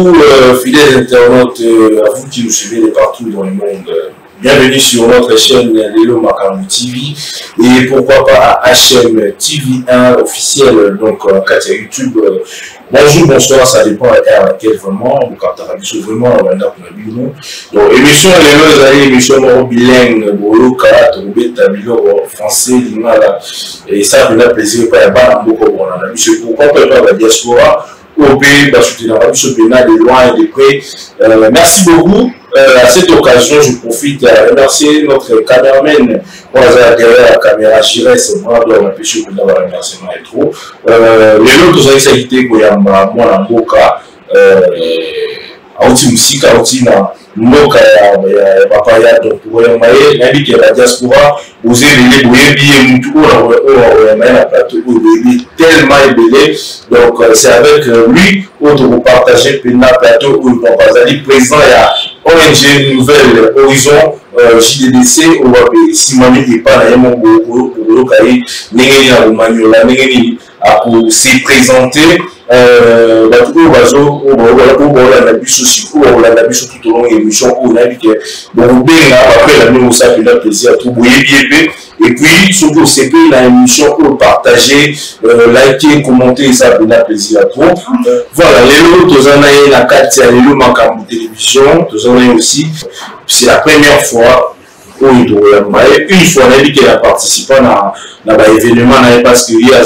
vous, fidèles internautes, à vous qui nous suivez de partout dans le monde. Bienvenue sur notre chaîne Lelo Makambu TV et pourquoi pas à HM TV1 officiel, donc Katia YouTube. Bonjour, bonsoir, ça dépend à laquelle vraiment, donc vraiment donc émission émission bilingue, français, et ça me fait plaisir pourquoi pas la diaspora au pays, parce que de loin et de près. Merci beaucoup. À cette occasion, je profite à remercier notre caméraman derrière la caméra Chirès, c'est moi qui m'empêche de avoir un remerciement et trop. Les autres ont été Goyamba, moi en Boka, Aouti Musique, Aouti na Moka, Papaya, donc pour Goyambaye, l'indique que la diaspora, vous avez les billets, la plateau, tellement ébélé. Donc c'est avec lui que vous partagez Pena Plateau, où vous avez président ONG Nouvelle Horizon JDDC ou Simone et pas pour se présenter tout au long de l'émission après la même ça fait plaisir et puis surtout c'est que l'émission pour partager liker commenter ça fait plaisir à trop voilà les autres la carte c'est Lelo Makambu télévision aussi c'est la première fois une fois on a dit qu'elle a participé à l'événement parce qu'il y a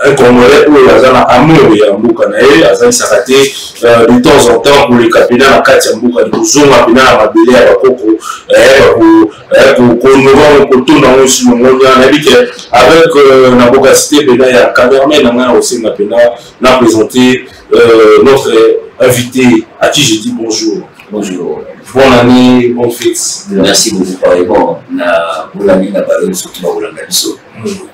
un Congolais où il y a un amour et un boucanaï, il s'est raté de temps en temps pour les capitaines à 4 boucanaï, pour zoom à la bébé à la coco, pour nous tout dans le monde. On a dit qu'avec la bocacité, il y a un caméraman aussi n'a présenté notre invité à qui j'ai dit bonjour. Bonjour. Bonne année, bonne fête. Merci beaucoup, pareillement. Bonne année, la parole, surtout dans la Bisso.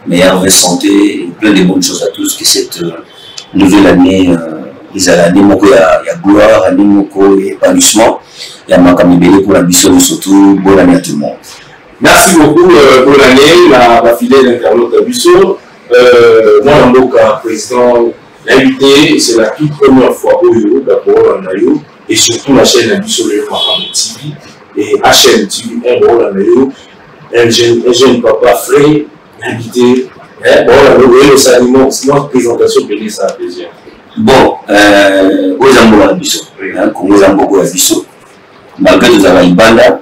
Meilleure santé et plein de bonnes choses à tous. Que cette nouvelle année, il y a gloire, il y a épanouissement. Il y a Makamibélé pour la Bisso, surtout bonne année à tout le monde. Merci beaucoup, bonne année, la fidèle internaute de Bisso. Moi, en tant que président, l'invité, c'est la toute première fois au Euro, d'abord en Ayo. Et surtout la chaîne Abisso Lelo Makambu TV et HM TV un rôle à Lelo, un jeune papa frais, invité, le saliment, sinon présentation de ça à plaisir. Bon, aux amours à Abisso, comme aux amours à Abisso, malgré tout ça, Ibanda,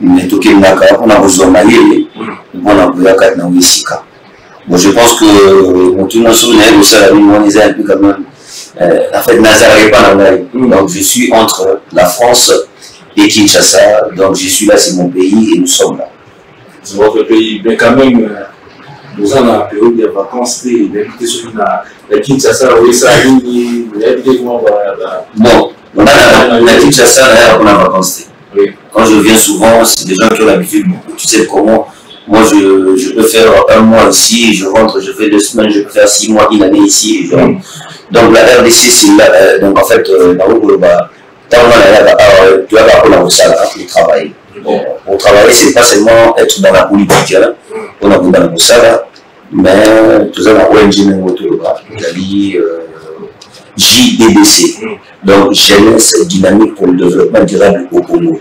mais tout qui m'a on a besoin d'aller, on a besoin d'aller Sika. Bon, je pense que mon tour national, le salarié, on est un peu quand même. En fait, Nazaré pas donc je suis entre la France et Kinshasa, donc je suis là, c'est mon pays et nous sommes là. C'est votre pays, mais quand même, nous avons la période de vacances, l'invité sur la Kinshasa, oui, ça, l'invité comment bon, on a la Kinshasa, on a vacances. Quand je viens souvent, c'est des gens qui ont l'habitude, tu sais comment. Moi, je peux faire un mois ici, je rentre, je fais 2 semaines, je peux faire 6 mois, une année ici, et je rentre. Donc la RDC, c'est là, donc en fait, tu vas pas pour salle pour travailler. Pour travailler, c'est pas seulement être dans la politique, on a dans la salle, mais tout ça, la ONG, JDDC, donc Jeunesse Dynamique pour le Développement Durable au Congo.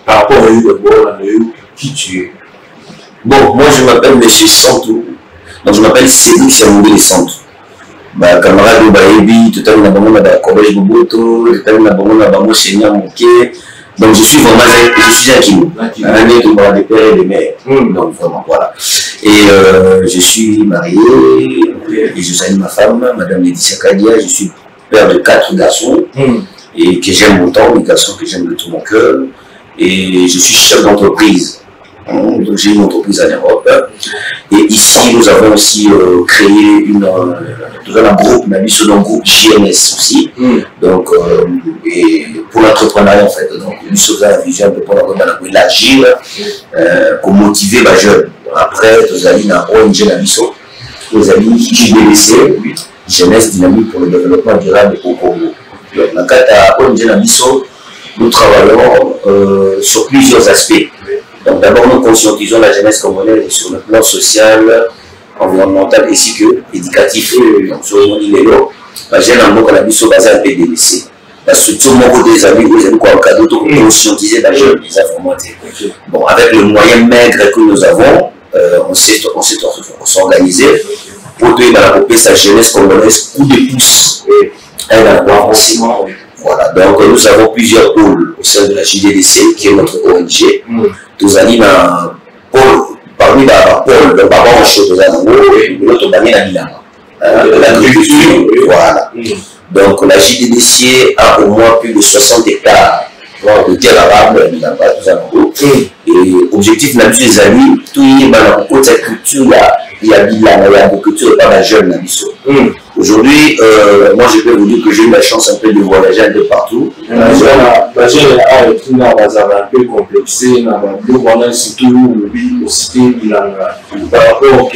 Par rapport à qui tu es? Bon, moi je m'appelle M. Santou. Donc je m'appelle Cédric Samoudé Santou. Bah, camarade de Baébi, tout à l'heure, on a un collège Boboto, tout à l'heure, on a un Seigneur Mouké. Donc je suis vraiment un kilo. Un mec qui m'a des pères et des mères. Donc vraiment, voilà. Et je suis marié, et je salue ma femme, Madame Laetitia Kadia. Je suis père de 4 garçons, et que j'aime autant, les garçons que j'aime de tout mon cœur. Et je suis chef d'entreprise. Donc j'ai une entreprise en Europe. Et ici, nous avons aussi créé un groupe, mais sur un groupe JMS aussi. Donc, et pour l'entrepreneuriat en fait. Donc, nous sommes à la vision pour élargir, pour motiver les jeunes. Après, nous allons dans ONG Nabisso, nous allons JDDC, Jeunesse Dynamique pour le Développement Durable au Congo. Donc, dans le cadre de ONG Nabisso, nous travaillons sur plusieurs aspects. Donc d'abord, nous conscientisons la jeunesse congolaise sur le plan social, environnemental ainsi que éducatif. Donc sur le Lelo, bagène en moko na biso baza un peu délaissé la structure moko des amis vous avez quoi cadeau pour conscientiser les jeunes les informations. Bon, avec le moyen maigre que nous avons on s'est organisé pour développer sa jeunesse congolaise coup de pouce un endroit aussi. Voilà, donc nous avons plusieurs pôles au sein de la JDDC qui est notre ONG. Nous allons dans pôle parmi les pôles donc par rapport aux l'autre bannière l'agriculture, voilà. Donc la JDDC a au moins plus de 60 hectares de terre arable, et objectif là les amis, tout est dans la culture, il y a l'agriculture par la jeune. Aujourd'hui, moi je peux vous dire que j'ai eu la chance un peu de voyager un peu partout. La jeune a un peu complexé, surtout le cité par rapport au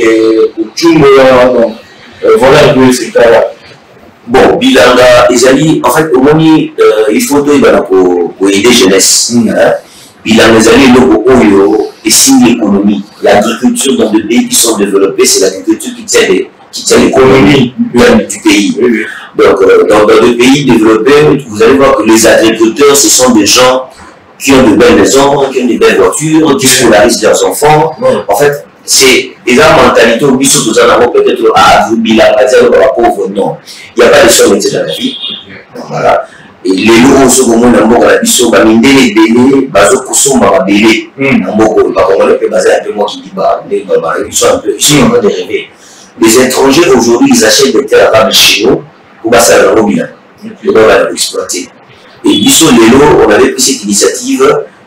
Tchumbola, donc voilà un peu ce cas-là. Bon, Bilanga, Ezali, en fait, au moment il faut aider jeunesse. Bilanga, Ezali, et signe l'économie. L'agriculture dans des pays qui sont développés, c'est l'agriculture qui tient l'économie du pays. Donc, dans des pays développés, vous allez voir que les agriculteurs, ce sont des gens qui ont de belles maisons, qui ont de belles voitures, qui scolarisent leurs enfants. En fait, c'est la mentalité au biso tout ça peut-être à vous Bilanga pauvre, non, il n'y a pas de somme dans la vie. Voilà. Et les lots au second dans la biso baminde les délais bazo kusuma délai en moko pas comme le basé un peu moi qui dit bah ils sont un peu dérivés. Les étrangers aujourd'hui ils achètent des terres arabes chez nous pour passer à leur bilan on va l'exploiter. Et biso les lots on avait pris cette initiative,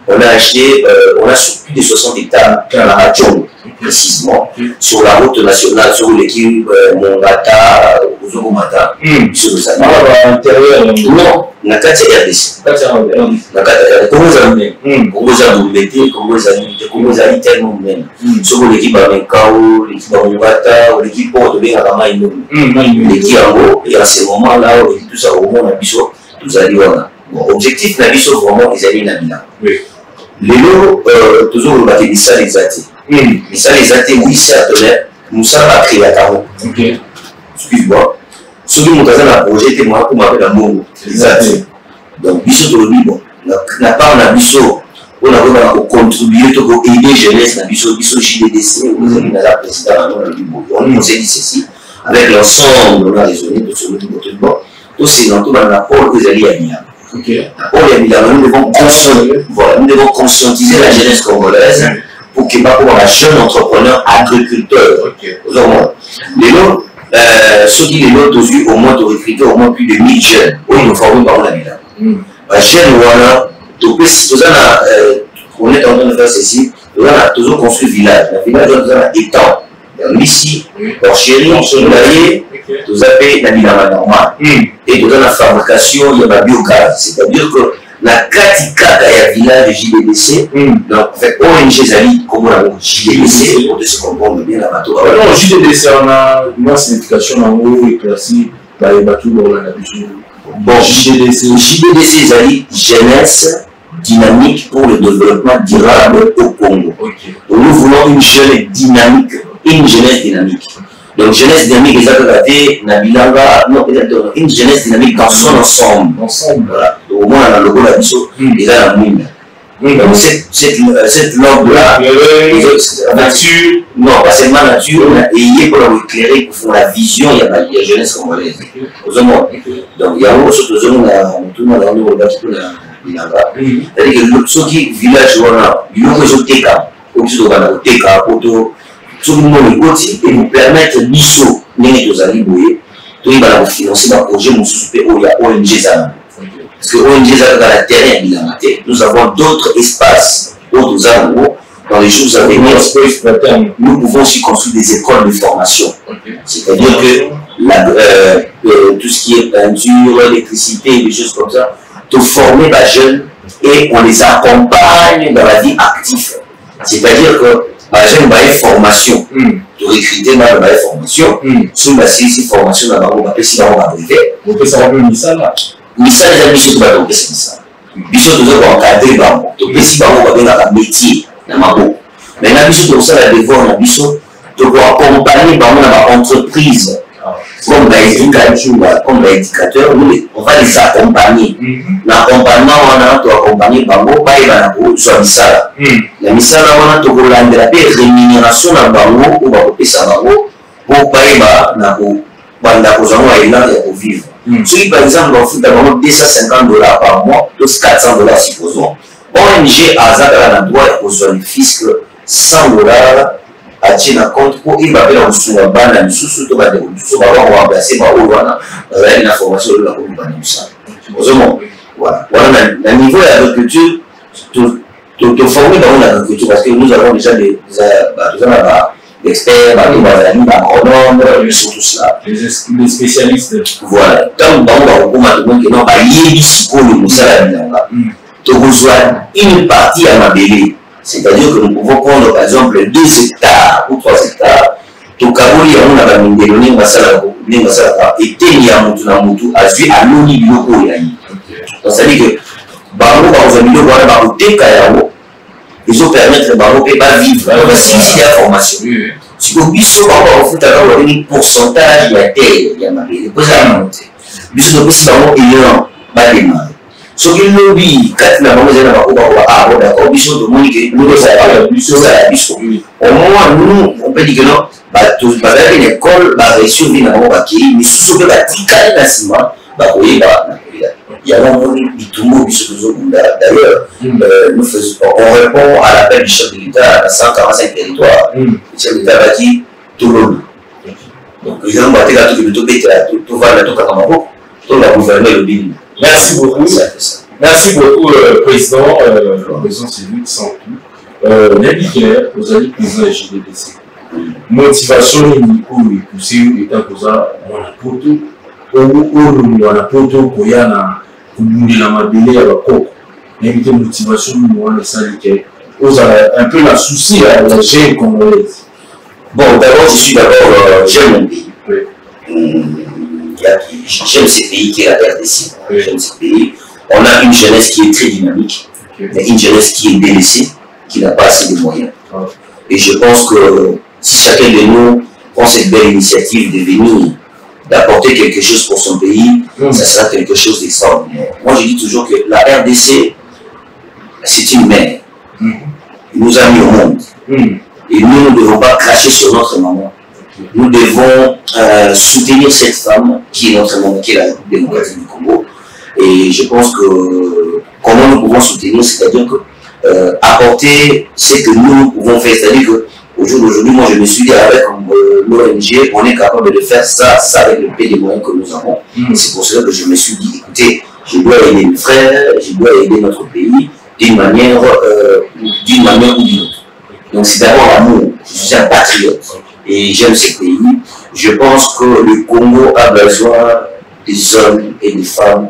on a acheté on a sur plus de 60 hectares à la Rachon précisément sur la route nationale sur l'équipe Mongata Ozogomata sur les années intérieur non na kati ya RDC na kati ya Congo za tellement même sur l'équipe Bamekao l'équipe Mongata l'équipe Porto Benga Maïno l'équipe Ango et à ce moment là tout ça au monde biso tous allés voilà objectif na biso vraiment les amis na bina les lots toujours le bateau ça les athées. Mais ça les athées, oui, c'est à tenir. Nous sommes à créer à Caro. Excuse-moi. Celui qui a un projet, c'est moi pour m'appeler un mot. Les athées. Donc, biso de l'Olibo. N'a pas un biso. On a contribué pour aider jeunesse. N'a biso JDDC. Nous avons la présidente de l'Olibo. On s'est dit ceci. Avec l'ensemble, on a raisonné de ce Olibo. Tout c'est dans tout rapport que vous allez à Milan. Nous devons conscientiser la jeunesse congolaise pour qu'il n'y ait pas un jeune entrepreneur agriculteur. Ceux qui les notent au moins de recruter au moins plus de 1000 jeunes. Oui, nous formons par la Milan. Les jeunes, on est en train de faire ceci, on a toujours construit le village. Le village, on a étang. Ici, leur chéri, nous avons la Milan normale. Et dans la fabrication, il y a la biogaz. C'est-à-dire que la katika ya village JDDC, donc en fait ONG Zali, comme on a JDDC, pour se comprendre bien la bateau. Non, JDDC, on a une signification en haut éclaircie par les bateaux dans la nature. Bon, JDDC Zali, jeunesse dynamique pour le développement durable au Congo. Donc nous voulons une jeune dynamique, une jeunesse dynamique. Donc, jeunesse dynamique, une jeunesse dynamique dans son ensemble. Voilà. Au moins, dans le logo, la biso, il a la mine. Donc, cette langue-là, nature, non, pas seulement nature, et il est pour éclairer, pour la vision, il y a la jeunesse congolaise. Donc, il y a un autre chose, tout le monde a un autre c'est-à-dire que ceux qui village, ils ont besoin de TK, tout le monde est et nous permettre d'ISO, nous allons financer un projet, nous soutenons ONG Zana. Parce que ONG Zana dans la terrain, nous avons d'autres espaces, d'autres animaux, dans les jours à venir, nous pouvons aussi construire des écoles de formation. C'est-à-dire que tout ce qui est peinture, électricité, des choses comme ça, de former les jeunes et on les accompagne dans la vie active. C'est-à-dire que j'ai une formation, de recruter dans la formation, sur une formation dans la brevet. On peut savoir le Missal là. Missal, les amis, c'est pas donc c'est ça. Biso toujours encadrer bango. Donc si bango va bien dans métier, dans ma boue. Maintenant biso comme ça la devoir na biso de accompagner bango dans l'entreprise Comme l'éducateur, on va les accompagner. L'accompagnement, on a accompagné Bango, soit Misala. La Misala, on a la rémunération à Bango, ou Bango, pour vivre. Si par exemple, on fout d'abord $250 par mois, plus $400, supposons. ONG a un droit aux zones fiscales $100 à tenir compte pour y avoir un sous-ban, sous-sous-tout, va remplacer par une information de la communauté. Voilà. Le niveau de l'agriculture, te former dans l'agriculture, parce que nous avons déjà des experts, des agronomes, tout cela. Les spécialistes. Voilà. Tant que nous avons une partie à Mabélé. C'est-à-dire que nous pouvons prendre par exemple 2 hectares ou 3 hectares. Tout cas, il y a un abandonné, et tenir à Moutou, à l'ONU du loco. Donc, ça veut dire que Bango, ils ont permis que Bango ne peut pas vivre. Donc, si il y a formation, si vous avez un pourcentage de la terre, il y a Mabélé. Vous avez un monté. Vous avez un démarrer. Ce qui nous dit, quand nous avons d'accord, au moins, nous, on peut dire que non, une école va survivre dans le paquet, mais sous ce que la ticane nassima, il y a un monde qui tombe, d'ailleurs, on répond à l'appel du chef de l'État à 145 territoires. Le chef de l'État va dire tout le monde. Donc, ils ont battu la tout va la tout va gouverner le pays. Merci beaucoup. Merci beaucoup, Président. Le Président, c'est lui qui sent tout. L'habitude, vous allez président de JDBC. Motivation, il est poussé, étant que ça, on a pour tout. On a pour tout pour y aller la mabélé à la coque. L'invité motivation, on a ça, un peu la souci à la gêne congolaise. Bon, d'abord, j'aime mon pays. J'aime ce pays qui est la RDC. J'aime ce pays. On a une jeunesse qui est très dynamique, mais une jeunesse qui est délaissée, qui n'a pas assez de moyens. Et je pense que si chacun de nous prend cette belle initiative de venir, d'apporter quelque chose pour son pays, ça sera quelque chose d'extraordinaire. Moi, je dis toujours que la RDC, c'est une mère. Elle nous a mis au monde. Et nous ne devons pas cracher sur notre maman. Nous devons soutenir cette femme qui est notre maman, qui est la République démocratique du Congo. Et je pense que comment nous pouvons soutenir, c'est-à-dire que apporter ce que nous pouvons faire, c'est-à-dire qu'au jour d'aujourd'hui, moi je me suis dit avec l'ONG, on est capable de faire ça avec le peu de moyens que nous avons. C'est pour cela que je me suis dit, écoutez, je dois aider mes frères, je dois aider notre pays d'une manière ou d'une autre. Donc c'est d'abord l'amour, je suis un patriote et j'aime ce pays. Je pense que le Congo a besoin des hommes et des femmes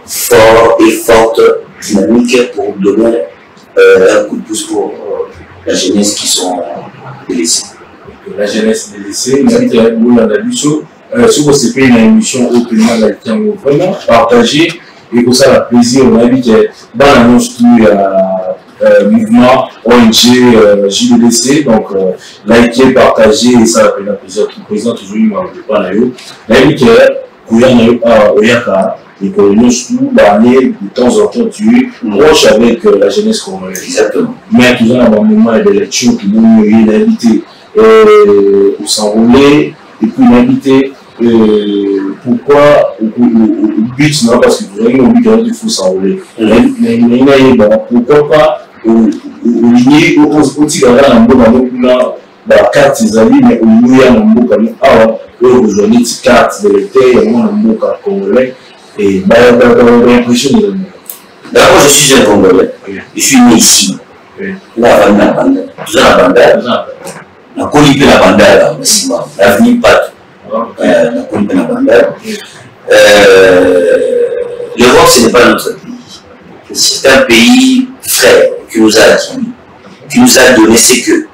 forts et fortes, dynamiques pour donner un coup de pouce pour la jeunesse qui sont délaissées. La jeunesse délaissée, nous avons si vous avez une émission au Pénin, vraiment partagée et pour ça, le plaisir, on a vu que dans l'annonce du mouvement ONG JDBC, donc liker, partager et ça, le président toujours il m'a pas là. La vie que Oyaka et que nous tout l'année de temps en temps tu proche avec la jeunesse congolaise. Exactement. Mais toujours dans un moment de lecture qui nous invité pour s'enrouler et puis l'inviter pourquoi au but non parce que vous avez un but il faut s'enrouler. Mais pourquoi pas au lié au tigara na mboka mokuna ba carte zali mais au lié na mboka ni awa aujourd'hui cette carte de l'été ya mona mboka congolais et l'impression de d'abord je suis un Congolais, je suis né ici. Là avant la bande, tout la bande, la colipé la bande là, l'avenir pas la colipé la bande. L'Europe ce n'est pas notre pays, c'est un pays frère qui nous a acquis, qui nous a donné ce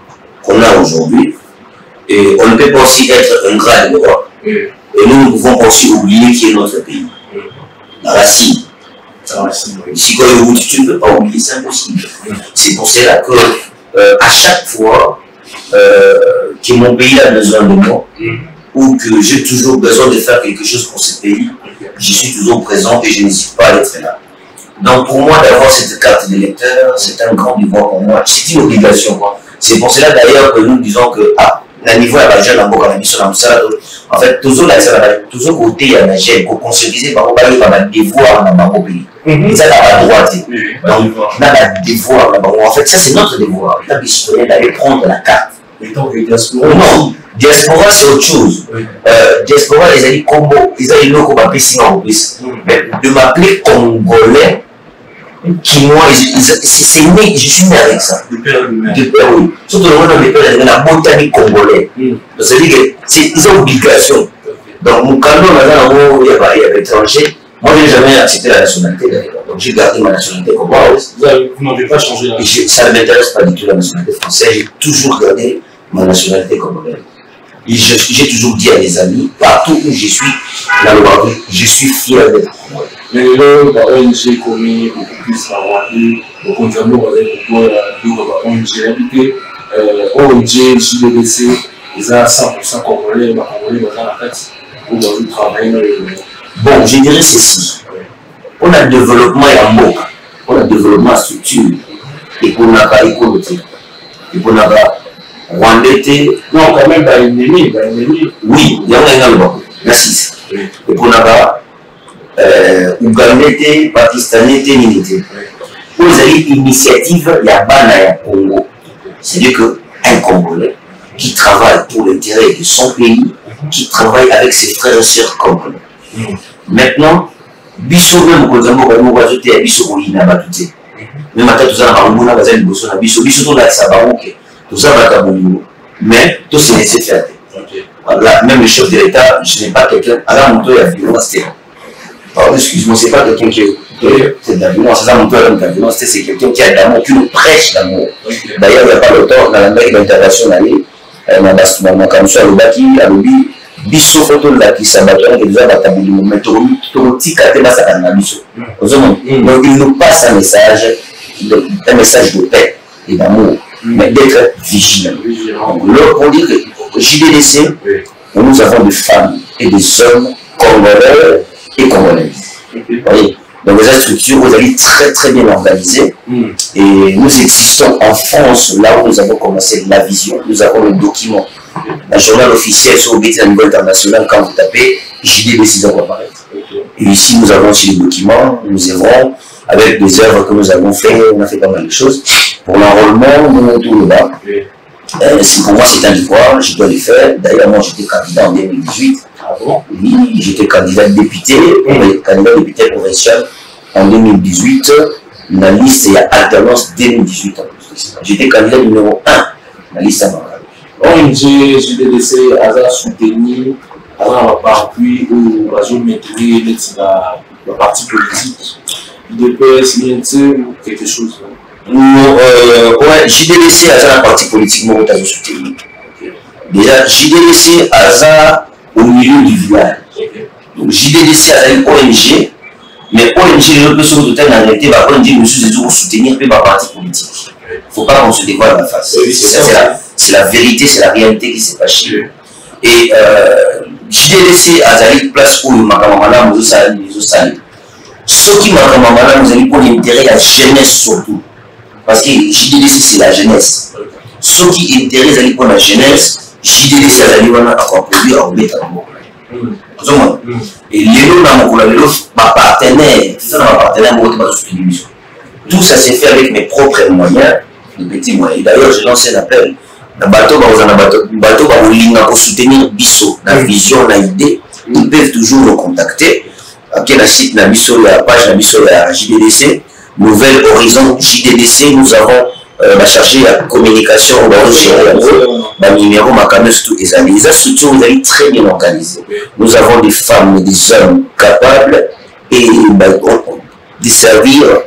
qu'on a aujourd'hui. Et on ne peut pas aussi être ingrat de l'Europe. Et nous ne pouvons pas aussi oublier qui est notre pays. La racine. Si tu ne peux pas oublier, c'est impossible. C'est pour cela que à chaque fois que mon pays a besoin de moi, ou que j'ai toujours besoin de faire quelque chose pour ce pays, je suis toujours présent et je n'hésite pas à être là. Donc pour moi, d'avoir cette carte d'électeur, c'est un grand devoir pour moi. C'est une obligation. C'est pour cela d'ailleurs que nous disons que, le niveau de la jeune en fait, toujours côté il y a la jeune, qu'on conserve par rapport à devoir dans le pays. Et ça, n'a pas droit. Donc, on a un devoir. En fait, ça, c'est notre devoir. L'État du citoyen d'aller prendre la carte. Non, diaspora, c'est autre chose. Diaspora, ils ont dit Congo, ils ont dit non, qu'on m'appelle sinon. Mais de m'appeler Congolais, qui moi, c'est né, je suis né avec ça. De père, oui. Surtout le monde de père, la botanique congolais. C'est-à-dire que c'est une obligation. Donc, mon cadeau, il y a l'étranger. Moi, je n'ai jamais accepté la nationalité d'ailleurs. Donc, j'ai gardé ma nationalité congolaise. Vous n'avez pas changé la nationalité? Ça ne m'intéresse pas du tout la nationalité française. J'ai toujours gardé ma nationalité congolaise. J'ai toujours dit à mes amis, partout où je suis, dans le monde, je suis fier d'être congolais. Mais là, l'ONG commis beaucoup plus à Rwanda, au contraire, ONG habité, ONG, JDDC, ils ont 100% congolais, les congolais, ils ont la tête pour travailler. Bon, je dirais ceci. On a le développement et en boca. On a le développement structure. Et qu'on a pas écologie. Et qu'on a pas Rwandais. Non, quand même, pas ennemi. Oui, il y a un également. Merci. Et qu'on a pas Ougandais, Pakistanais, Téninité. Vous avez une initiative, il y a Bana et Congo. C'est-à-dire qu'un Congolais qui travaille pour l'intérêt de son pays, qui travaille avec ses frères et sœurs congolais. Maintenant, biso même quand on va ajouter à biso pour y n'abattre. Mais maintenant tout ça on a besoin de biso na biso tout là ça va ok tout ça va tabou mais tout c'est laissé faire. Là même le chef de l'État je n'ai pas quelqu'un à la moto il y a violence. Pardon excuse-moi c'est pas quelqu'un qui c'est de la violence c'est ça mon tour de la violence c'est quelqu'un qui a d'amour qui nous prêche d'amour. D'ailleurs il n'y a pas longtemps dans la règle internationale on a comme ça le baki à l'obi biso photo là qui s'abattent et déjà batabuli mais tout katé na ça na biso donc il nous passe un message de paix et d'amour mais d'être vigilant. On dit que JDDC nous avons des femmes et des hommes congolais et congolaises. Voyez, donc les structures vous allez très très bien organisées et nous existons en France là où nous avons commencé la vision, nous avons le document. Un journal officiel sur le à niveau international, quand vous tapez, JDDC va apparaître. Et ici, nous avons aussi les documents, nous œuvrons avec des œuvres que nous avons fait, on a fait pas mal de choses. Pour l'enrôlement, nous tout là. Pour moi, c'est un devoir, je dois le faire. D'ailleurs, moi, j'étais candidat en 2018. Oui, j'étais candidat député provincial en 2018. La liste, il y a alternance 2018 en plus. J'étais candidat numéro 1, la liste à ONG, JDDC, a soutenu, a appui ou a maintenu la partie politique. IDPS, INT ou quelque chose. Ouais, JDDC a la partie politique, moi, je soutenu. Déjà, JDDC a au milieu du village. Donc, JDDC a une ONG, mais ONG, je peux se retrouver en réalité, ONG, monsieur, c'est toujours soutenir la partie politique. Il ne faut pas qu'on se dévoile la face. C'est la vérité, c'est la réalité qui s'est passée. Et JDDC a une place où Makamamala nous a salé. Ce qui Makamamala nous a dit pour l'intérêt de la jeunesse surtout. Parce que JDDC c'est la jeunesse. Ce qui intéresse pour la jeunesse, JDDC a dit qu'on a produit en bêta. Et les lots, ma partenaire, tout ça s'est fait avec mes propres moyens, de petits moyens. D'ailleurs, j'ai lancé un appel. Le bateau va soutenir Bisso, la vision, l'idée. Ils peuvent toujours nous contacter. Après la site, la page, la JDDC, Nouvelle Horizon JDDC, nous avons chargé la communication, on va gérer le numéro, ma caméra, surtout les amis. Les structures, vous allez très bien organisées. Nous avons des femmes et des hommes capables et de servir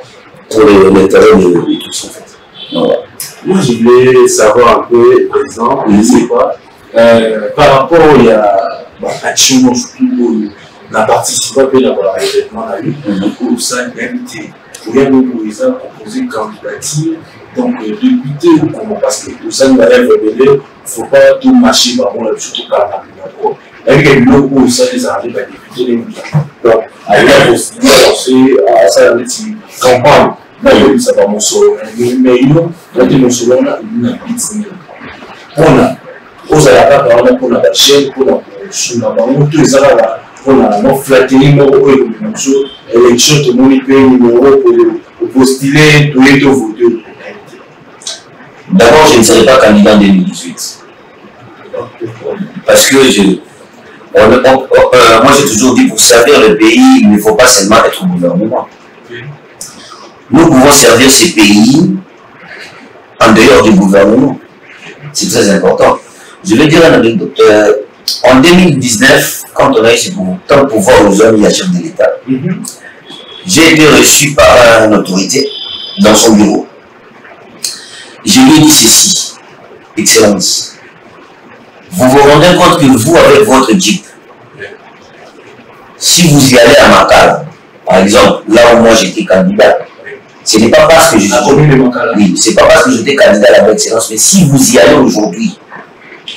pour l'intérêt de tous. Voilà. Moi, je voulais savoir un peu, par exemple, je ne sais pas, par rapport à l'action, la participation à l'événement à lui, au sein de l'unité, où il y a proposé une candidature, donc député ou comment, parce que au sein de la FBD, il ne faut pas tout mâcher, surtout par la avec les locaux, ça les arrive à débuter les médias. Donc, à c'est à ça, la campagne, ça va mon solo, mais non, là, mon solo, on a une petite. On a, aux alarmes, on a la chaîne, on a sur la banque, tous les alarmes, on a flatté les numéros, élection, tout le monde paye numéro pour postuler, tous les deux voter. D'abord, je ne serai pas candidat en 2018. Parce que moi j'ai toujours dit, pour servir le pays, il ne faut pas seulement être au gouvernement. Nous pouvons servir ces pays en dehors du gouvernement. C'est très important. Je vais dire un anecdote. En 2019, quand on a eu ce pouvoir aux hommes et à chef de l'État, j'ai été reçu par une autorité dans son bureau. Je lui ai dit ceci, Excellence. Vous vous rendez compte que vous, avec votre Jeep, si vous y allez à Makala, par exemple, là où moi j'étais candidat, ce n'est pas parce que je c'est pas parce que j'étais candidat à la bonne excellence, mais si vous y allez aujourd'hui,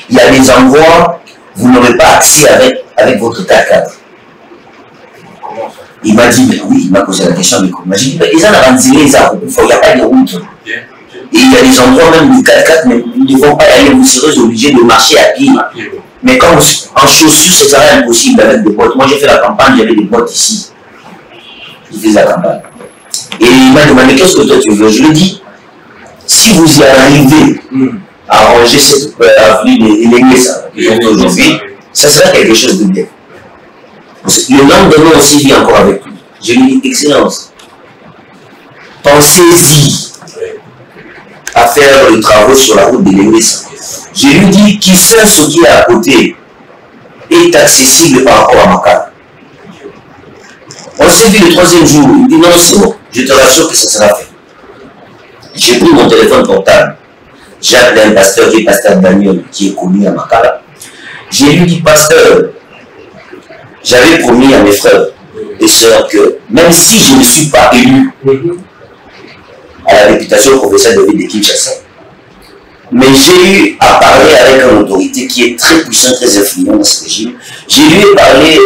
il y a des endroits où vous n'aurez pas accès avec votre 4x4. Il m'a dit, mais oui, il m'a posé la question, mais comment? J'ai dit, mais les gens il n'y a pas de route. Et il y a des endroits même du 4x4, mais vous ne devez pas y aller, vous serez obligé de marcher à pied. Mais quand en chaussures, ce serait impossible avec des bottes. Moi, j'ai fait la campagne, j'avais des bottes ici. Je faisais la campagne. Et il m'a demandé, qu'est-ce que toi tu veux? Je lui ai dit, si vous y arrivez à ranger cette avenue de l'église aujourd'hui, ça sera quelque chose de bien. Le lendemain aussi vit encore avec lui. Je lui ai dit, Excellence, pensez-y à faire les travaux sur la route de l'église. Je lui dis, ce qui est à côté est accessible par rapport à Makala. On s'est vu le troisième jour, il dit non, c'est bon, je te rassure que ça sera fait. J'ai pris mon téléphone portable, j'ai appelé un pasteur qui est pasteur Daniel, qui est connu à Makala. J'ai lui dit, pasteur, j'avais promis à mes frères et sœurs que même si je ne suis pas élu à la députation professionnelle de ville de Kinshasa, mais j'ai eu à parler avec une autorité qui est très puissante, très influente dans ce régime. Je lui ai parlé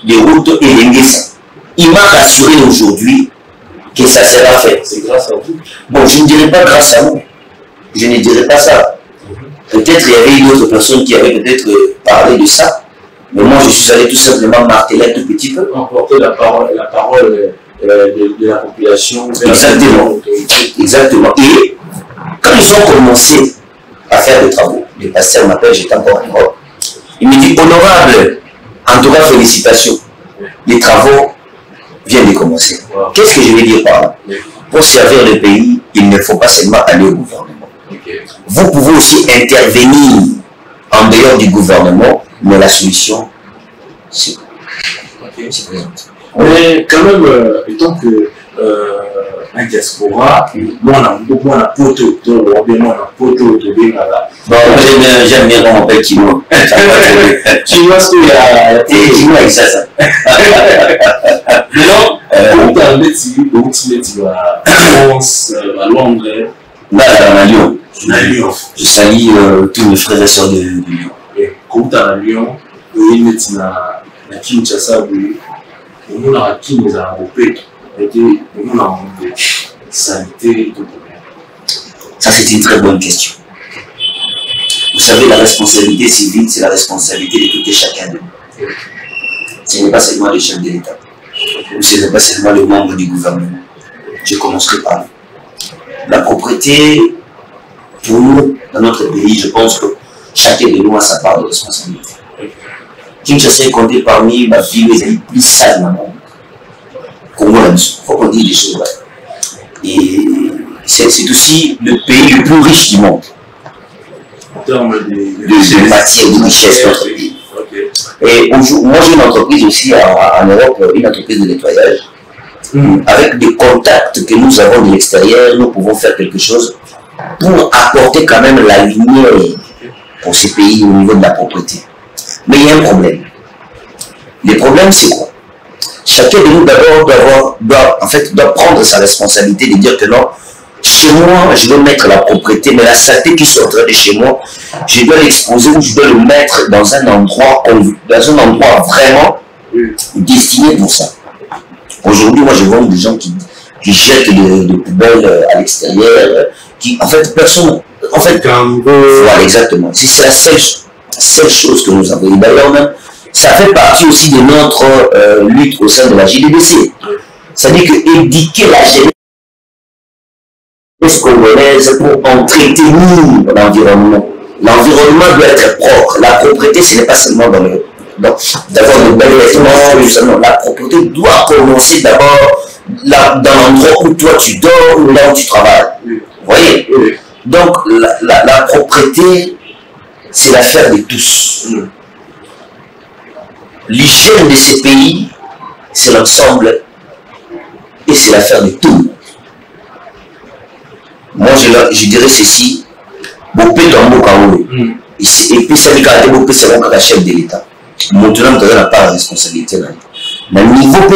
des routes et des Nguessa. Il m'a rassuré aujourd'hui que ça sera fait. C'est grâce à vous. Bon, je ne dirais pas grâce à vous. Je ne dirais pas ça. Peut-être il y avait d'autres personnes qui avaient peut-être parlé de ça. Mais moi, je suis allé tout simplement marteler un tout petit peu. Emporter la parole de la population. Exactement. Exactement. Et quand ils ont commencé à faire des travaux, le pasteur m'appelle, j'étais encore en Europe. Il me dit, honorable, en tout cas, félicitations. Les travaux viennent de commencer. Wow. Qu'est-ce que je veux dire par là? Pour servir le pays, il ne faut pas seulement aller au gouvernement. Vous pouvez aussi intervenir en dehors du gouvernement, mais la solution, c'est présente. Mais quand même, étant que un diaspora, moi on a poteau, bon, j'aime bien qu'on m'appelle Kimo. Kimo, c'est qu'il y a Kimo avec ça. Mais non, comment tu as dit à France, à Londres? Là, à Lyon. Je salue tous mes frères et sœurs de Lyon. Comment tu as à Lyon, il est à Kinshasa, on a Kinshasa, on a santé. Ça, c'est une très bonne question. Vous savez, la responsabilité civile, c'est la responsabilité de tout et chacun de nous. Ce n'est pas seulement les chefs de l'État. Ce n'est pas seulement les membres du gouvernement. Je commencerai par là. La propriété, pour nous, dans notre pays, je pense que chacun de nous a sa part de responsabilité. Kinshasa est compté parmi ma ville les plus sages dans le monde. Congo, il faut qu'on dise des choses. Et c'est aussi le pays le plus riche du monde. En termes de matière, de richesse, notre pays. Et moi, j'ai une entreprise aussi en Europe, une entreprise de nettoyage. Avec des contacts que nous avons de l'extérieur, nous pouvons faire quelque chose pour apporter quand même la lumière pour ces pays au niveau de la propriété. Mais il y a un problème. Le problème, c'est quoi? Chacun de nous d'abord doit prendre sa responsabilité de dire que non, chez moi, je dois mettre la propreté, mais la saleté qui sortira de chez moi, je dois l'exposer ou je dois le mettre dans un endroit vraiment destiné pour ça. Aujourd'hui, moi, je vois des gens qui jettent des poubelles à l'extérieur, en fait, personne, en fait, voilà, exactement. C'est la seule chose que nous avons. D'ailleurs, même, ça fait partie aussi de notre lutte au sein de la JDBC. C'est-à-dire que éduquer la jeunesse congolaise pour entretenir l'environnement. L'environnement doit être propre. La propreté, ce n'est pas seulement d'avoir de belles vêtements. La propreté doit commencer d'abord dans l'endroit où toi tu dors ou là où tu travailles. Vous voyez? Donc, la propreté, c'est l'affaire de tous. L'hygiène de ces pays, c'est l'ensemble et c'est l'affaire de tout. Moi, je dirais ceci, et puis ça dit que c'est le chef de l'État. Maintenant, nous n'avons pas la responsabilité. Mais au niveau du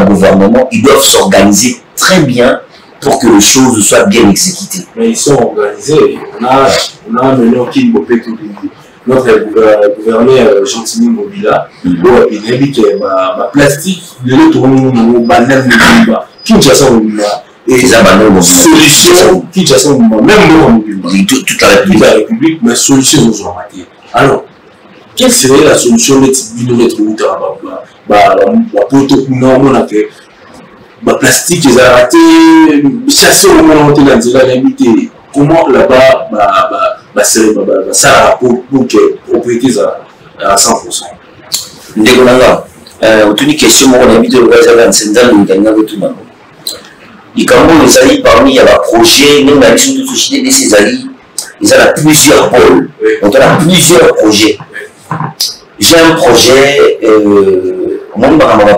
gouvernement, ils doivent s'organiser très bien pour que les choses soient bien exécutées. Mais ils sont organisés. On a mené notre gouverneur Gentini Mobila, il a dit que le plastique, le et solution qui même toute la République, mais solution nous ont raté. Alors, quelle serait la solution de notre plastique ils ont raté, chasser au moment où on a limité. Comment là-bas ça pour que la propriété à 100%? Ndégonanga, une question, on a mis de le il y a parmi les projets, même la mission de société de ces alliés, il y a plusieurs pôles. Donc, il y a plusieurs projets. J'ai un projet,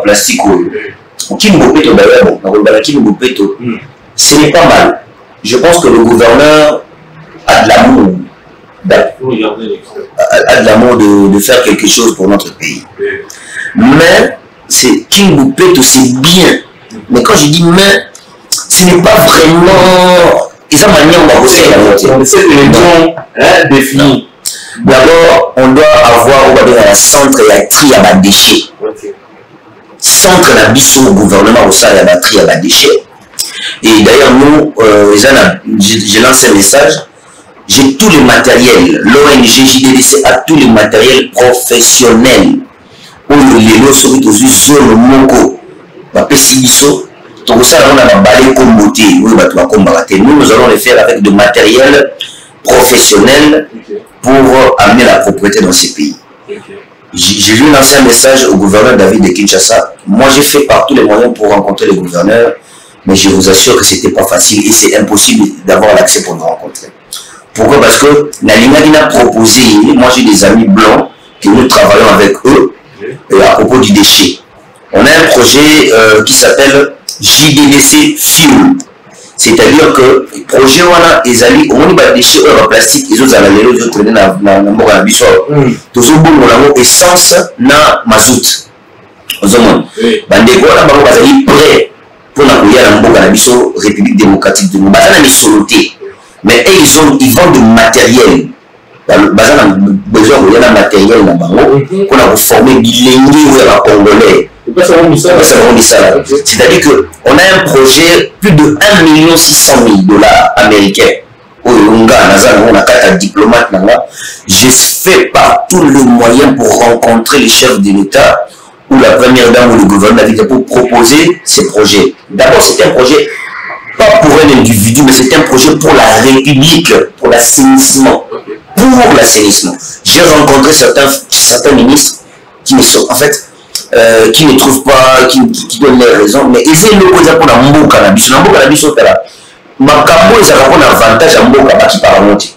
plastique, ce n'est pas mal. Je pense que le gouverneur a de l'amour. A de l'amour de faire quelque chose pour notre pays. Mais, c'est King Boupet aussi bien. Mais quand je dis mais, ce n'est pas vraiment. Ils ont manière de bosser la moitié. C'est des défini. D'abord, on doit avoir un centre et un tri à déchets. Centre d'ambition au gouvernement au sein de la tri à déchets. Et d'ailleurs, nous, j'ai lancé un message. J'ai tous les matériels. L'ONG JDDC a tous les matériels professionnels. Où les lots sont aux zones Moko. Nous allons les faire avec du matériel professionnel pour amener la propriété dans ces pays. J'ai vu lancer un message au gouverneur David de Kinshasa. Moi, j'ai fait par tous les moyens pour rencontrer le gouverneur, mais je vous assure que ce n'était pas facile et c'est impossible d'avoir l'accès pour nous rencontrer. Pourquoi? Parce que Nalinga a proposé, moi j'ai des amis blancs que nous travaillons avec eux à propos du déchet. On a un projet qui s'appelle JDDC Fuel. C'est-à-dire que le projet, ils allaient au moins des déchets en plastique, ils ont traîné dans le biso. Tous ont essence na mazout. Ils ont prêt pour la République démocratique de nous. Mais ils vendent du matériel. Ils ont besoin de matériel pour former des lignes congolais. C'est-à-dire qu'on a un projet plus de 1 600 000 $ américains. On a 4 diplomates. J'ai fait par tous les moyens pour rencontrer les chefs de l'État ou la première dame ou le gouvernement pour proposer ces projets. D'abord, c'était un projet pas pour un individu, mais c'était un projet pour la République, pour l'assainissement. Pour l'assainissement. J'ai rencontré certains ministres qui me sont, en fait, qui ne trouvent pas, qui donnent les raisons, mais essayez de le poser pour la mboka cannabis. La mboka cannabis, makambo ezala mpona avantage ya mboka baki paramonti.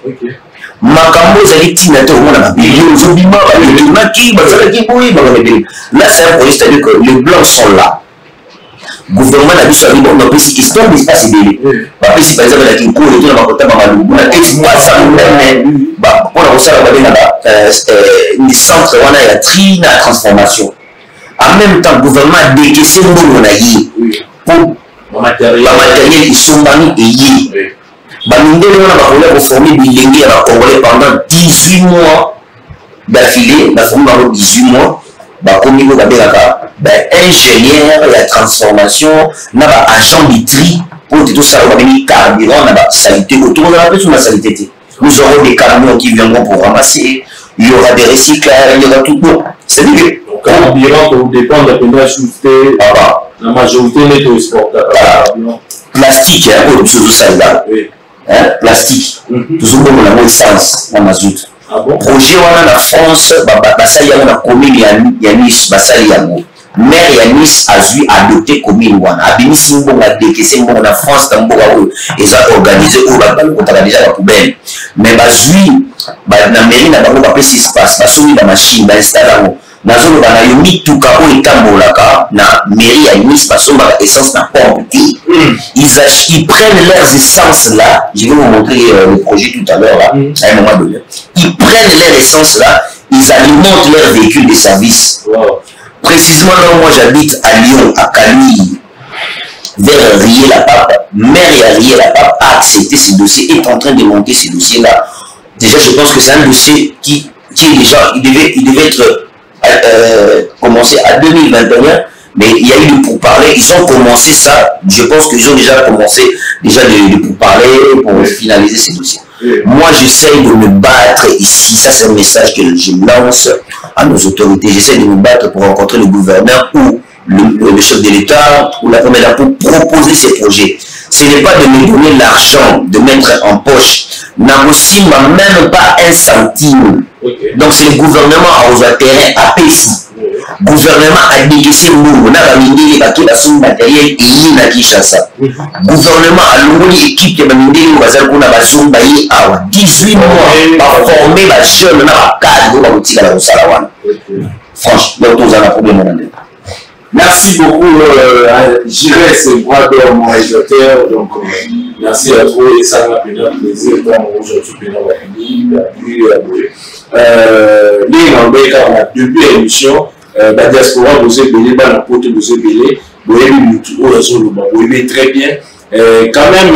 Makambo ezali tina te omona babilion ozobima balemaki bazalaki boye bakamebeli. Là, c'est un projet, c'est-à-dire que les blancs sont là. Gouvernement na biso abimba on apesi histoire d'espace ebele. Bapesi par exemple la kinko et tout na makota bamalubu. Na espace à nous-mêmes. Pour la kosala babengaka ni centre wana ya tri na transformation. En même temps, le gouvernement a décaissé le monde pour matériel ils sont bani et Bamindele on a voulu former bilingue à Congolais pendant 18 mois d'affilée, la formé pendant 18 mois, comme il ingénieur la transformation, agent de tri pour tout ça, on a carburant, on a salité autour de la personne, la salité. Nous aurons des camions qui viendront pour ramasser, il y aura des recyclages, il y aura tout. Bon, c'est-à-dire que carburant, on dépend de la pénalité, la majorité n'est au exportable. Plastique, pour tout ça, plastique, toujours bon dans la essence, dans mazout. Projet on a en France, basali yango na commune ya Nice, basali yango. Maire ya Nice a dû adopter commune wana. Abimisi mbonga décaissé mbonga na France ta mbonga oyo eza organisé oyo bakotaka déjà la poubelle. Mais bazui na mairie na bango bapesi espace, basoni ba machine, ba installe yango. Nazolo bana yo mituka oyo etambolaka na mairie ya Nice basombaka essence na pompe. Ils prennent leurs essences là, je vais vous montrer le projet tout à l'heure là, à un moment donné. Ils prennent leur essence là, ils alimentent leurs véhicules de service. Précisément là où moi j'habite à Lyon, à Camille, vers Riez-la-Pape, maire Riez-la-Pape a accepté ce dossier, est en train de monter ce dossier là. Déjà je pense que c'est un dossier qui est déjà, il devait être commencé à 2021. Mais il y a eu des pourparlers, ils ont commencé ça, je pense qu'ils ont déjà commencé de pourparler pour finaliser ces dossiers. Moi j'essaie de me battre ici, ça c'est un message que je lance à nos autorités, j'essaie de me battre pour rencontrer le gouverneur ou le chef de l'État ou la première pour proposer ces projets. Ce n'est pas de me donner l'argent, de mettre en poche, n'a même pas un centime. Donc c'est le gouvernement à aux terrain à PSI. Gouvernement a décaissé nous, on a mis les son matériel et il a Kinshasa. Gouvernement a loué l'équipe qui a mis les bazar qu'on a basson baillé à 18 mois pour former la jeune on a cadre dans l'outil à la Salawan. Franchement, nous avons un problème. Merci beaucoup, J'irai, c'est moi d'or mon réalisateur. Donc, merci à vous et ça m'a fait un plaisir. Aujourd'hui, on va finir, on a depuis l'émission. La diaspora, vous avez belé, la pote, vous avez belé, vous avez très bien. Quand même,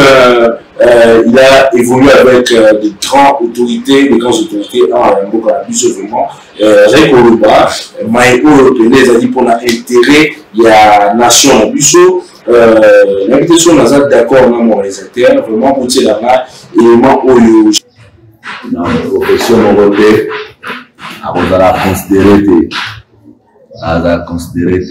il a évolué avec des grandes autorités en vraiment. Récoluba, Maïko, les a dit pour l'intérêt, il y a nation à Busso. L'invitation, on a d'accord, on a mon réalisateur, vraiment, pour tirer la main, et moi, dans la profession, on va considérer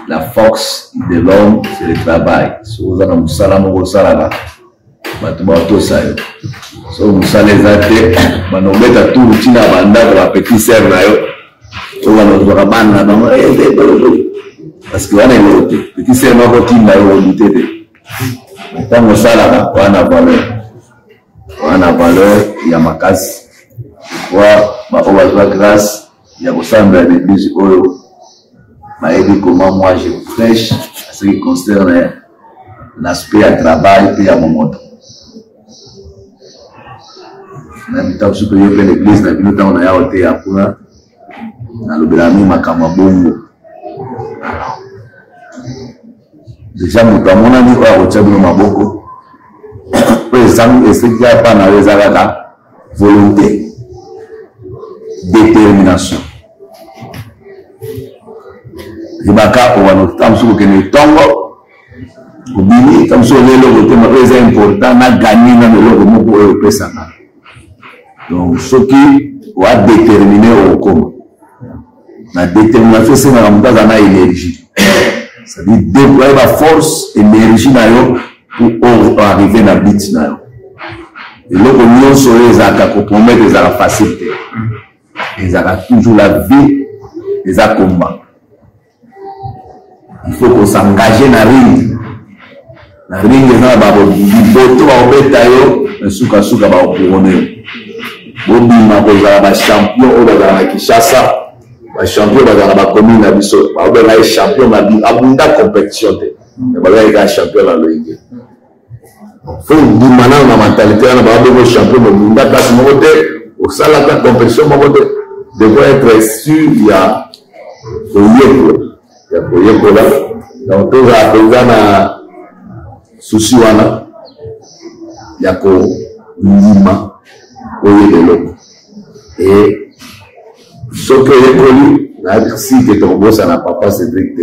la force de l'homme, c'est le travail. Si vous avez un salam au salam, si vous avez les athées, vous avez tout le temps à la petite sœur, vous avez parce que vous avez le petit sœur, vous avez valeur, il y a ma casse, grâce. Il y a aussi l'église Oyo. Comment moi je prêche à ce qui concerne l'aspect à travail et à mon mode. Même temps que l'église n'a pas on a été à Puna, dans le Belami Makamabongo. Déjà, nous avons un ami qui a retiré Maboko. Président, et ce qui a pas la volonté, détermination. Ibaka ou tamsu que ne tongo ubini tamsu lelo que c'est important na gagner na lelo mo ko pesa na donc ce qui va déterminer au comment la détermination c'est na mbaza na énergie ça dit déployer la force énergie na yo pour arriver na but na yo et le union sur les aka ko promettre les facilité ils ont toujours la vie les combats. Il faut qu'on s'engage dans la ring. La ring est là, il faut que suka suka ba couronner. Bobi ma boza ba champion au ba Kinshasa, ba champion ba commune na biso, ba ba champion na bi abunda compétition te. Ba ba champion na ring. Faut du manana na mentalité na ba ba champion na bunda place mote, au sala la compétition mote devrait être sûr il y a Koyeko là, Donc tous à présent na souci wana yako minima oye lelo et ce que école na si que ton boss na papa Cédric te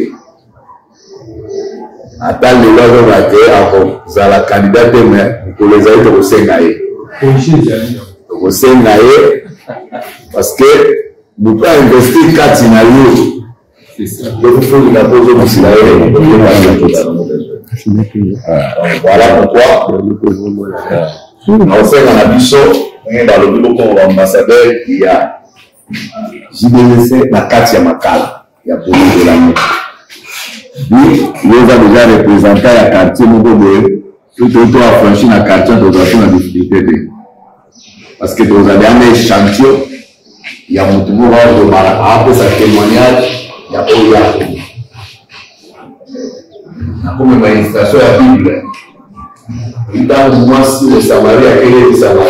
attends le loro va que avant za la candidate mais pour les autres au Sénégal au Sénégal parce que nous pas investir 4 na yo le faut il a posé au Sénégal voilà pourquoi on fait dans la biso dans le bureau comme ambassadeur il y a JDC la 4e makala il y a pour de l'année lui il a déjà représenté la quartier Mogobe tout autour à franchir la quartier de la difficulté parce que dans un chantier il y a mon tour de mara après sa témoignage il y a Oya comme une manifestation à la Bible. Il y a un mois sur le Samarie à quel est ça va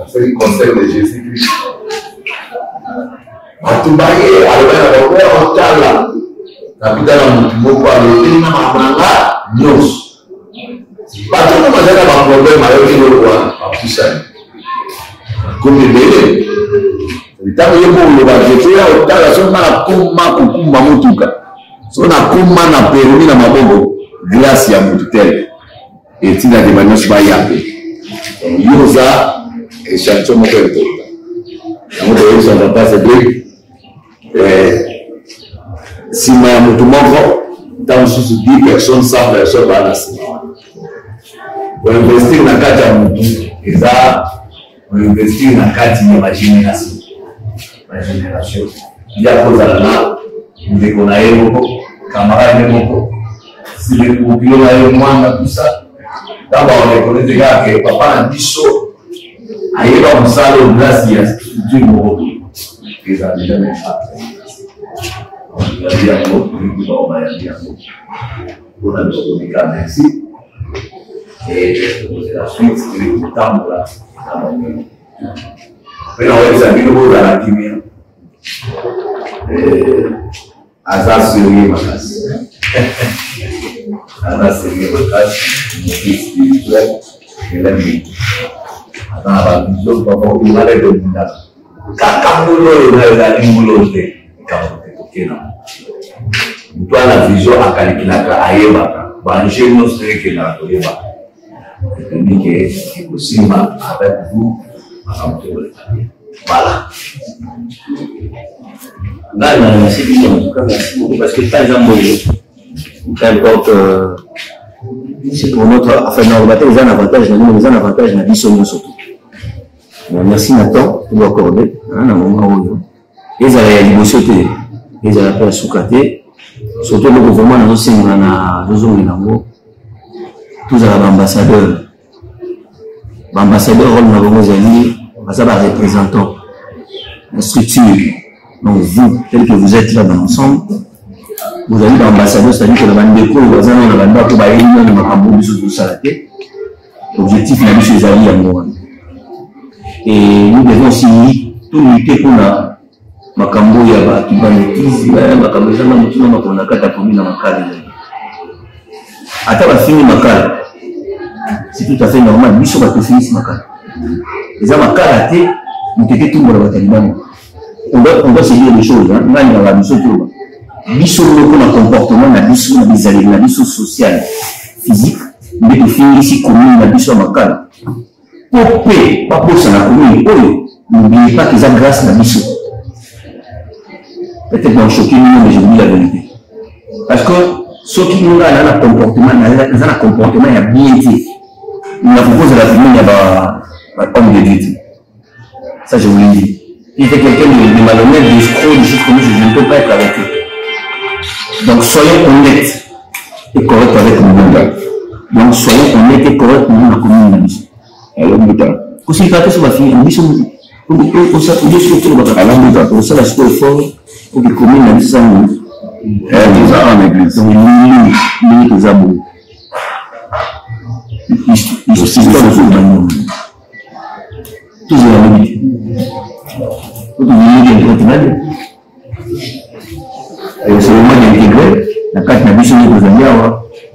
faire le conseil de Jésus-Christ. À tout bailler, à l'heure on t'a là. La vie dans le mot par le pays, n'a news. Pas tout le monde a un problème avec le roi, à tout ça. Comme les bébés. Le temps où il va jeter, au temps là, on a comme ma motuka. On a comme ma permis dans ma bobo. Grâce à mon tutelle. Et tu n'as demandé pas y aller. Yosa et chanson mon père. On doit se faire passer deux. Si ma motumoko, dans ce 10 personnes, 100 personnes, on investit dans la carte à mon et ça, on investit dans la carte de ma génération. Ma génération. Il y a cause à la on déconne beaucoup, camarades beaucoup. Si les populations aient moins tout ça, d'abord on reconnaît déjà que papa a dit chaud. Aïe, on s'en va au glace, il y a du mot. Ils ont déjà fait ça. On a dit à vous, on va dire à vous. On a besoin de cas, merci. Et la suite, c'est le temps là. Après, on va examiner le mot dans la chimie. Azar sur ma classe. Azar sur ma classe. Mon fils spirituel. Il aime bien. Attends, la vision, papa, il va aller de l'Inda. Quand il a une boulot, il a la vision à Kalikilaka, à Yeba. Banché, nous, c'est qu'il a à Yeba. Il dit que c'est possible avec vous, voilà. Là, merci beaucoup, parce que par exemple, c'est pour notre, enfin, dans le bataille, ils ont un avantage, nous, ils ont un avantage, la vie sur surtout. Merci Nathan, pour m'accorder, hein, dans le moment où ils ont la négocié, ils ont la paix à sous-caté, surtout le gouvernement, nous sommes dans tous à l'ambassadeur. L'ambassadeur, on a besoin de représentant, la structure. Donc vous, tel que vous êtes là dans l'ensemble, vous avez l'ambassadeur, c'est-à-dire que la bande de cours, vous avez la bande pour réunir le macambo de Salaté. L'objectif, il a mis ses alliés à moi. Et nous devons aussi tout lutter pour la macambo, il y a qui banetise, il y a macambo, il y a macambo, il y a macambo. Attends, la fin de macambo. C'est tout à fait normal. Nous sommes à tout finir ce macambo. Les amacalatés, nous étions tout le monde à Taliban. On doit se dire des choses. On a une mission tout. Mission de comportement, la mission des la mission sociale, physique, mais de finir ici commune, la mission macala. Pour payer, pas pour ça la commune. N'oubliez pas qu'ils ont grâce à la mission. Peut-être dans le choqué, mais je vous dis la vérité. Parce que ceux qui nous ont un comportement, ils ont un comportement, il y a bien été. Nous avons posé la famille, il y a un homme de Dieu. Ça, je vous l'ai dit. Il était quelqu'un de malhonnête, d'escroc, de choses comme ça, je ne peux pas être avec eux. Donc soyons honnêtes et corrects avec nous-mêmes. Donc soyons honnêtes et corrects avec la commune. Alors, quand c'est fait sur ma fille, on dit sur ça, la chose fort, pour que la commune ait ça. Nous avons en église. Donc, nous les avons. Ils sont dans le monde. Toujours la limite. C'est le moment d'intégrer. la carte n'a plus de Zambia.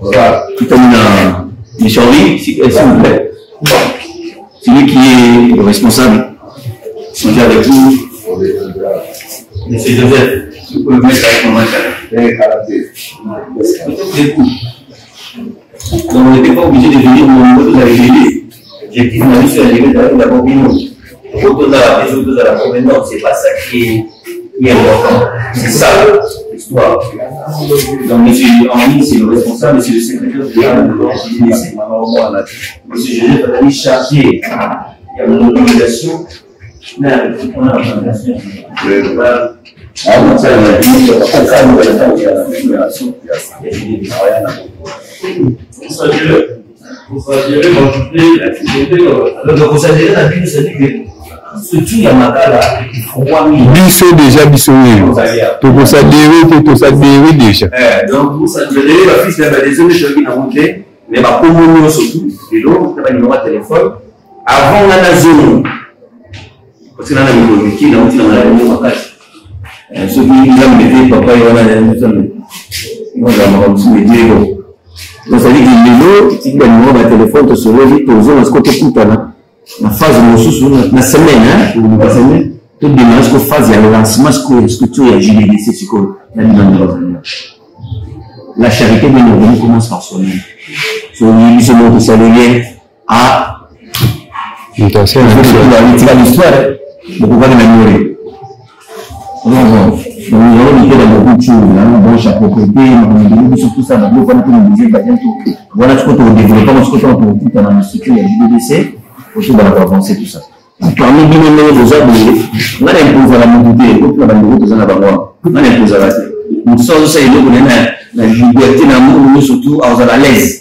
Tout à l'heure, M. Henri, s'il vous plaît. C'est lui qui est le responsable. Si vous êtes avec nous. M. Joseph, vous pouvez mettre avec moi. Donc on n'était pas obligé de venir au niveau de la réalité. L'objectif n'a pas été d'abord bien. Autour de la provenance, c'est pas ça qui est important. C'est ça l'histoire. Donc M. Henri, c'est le responsable, c'est le secrétaire général de l'ONG. M. Joseph a été chargé. Il y a une organisation. On a une organisation. Biso déjà biso to considérer déjà donc vous savez la fiche de des hommes qui n'ont monté mais ma communion surtout et donc le numéro de téléphone avant la zone parce que là on a qui dans la numéro ceux qui ont mis papa et on a dit donc ça dit que les gens, numéro de téléphone, tu se réveilles, tu as ce côté tout la phase de la semaine, tu démarres la phase de lancement, ce que tu as GDDC, la charité de nous commence par son nom. Sur l'illusion de ça devient à l'histoire, de pouvoir l'améliorer. Nous allons limiter dans beaucoup de choses, bon, chaque propriété, surtout ça, nous allons nous dire, voilà ce qu'on peut développer, ce qu'on peut tout dans la structure, il y a du BDC, autour de la avancer tout ça. Parmi les millions de gens, on a imposé la mobilité, on a imposé la banque, on a imposé la terre. Nous sommes ça, on a la liberté d'amour, surtout à l'aise.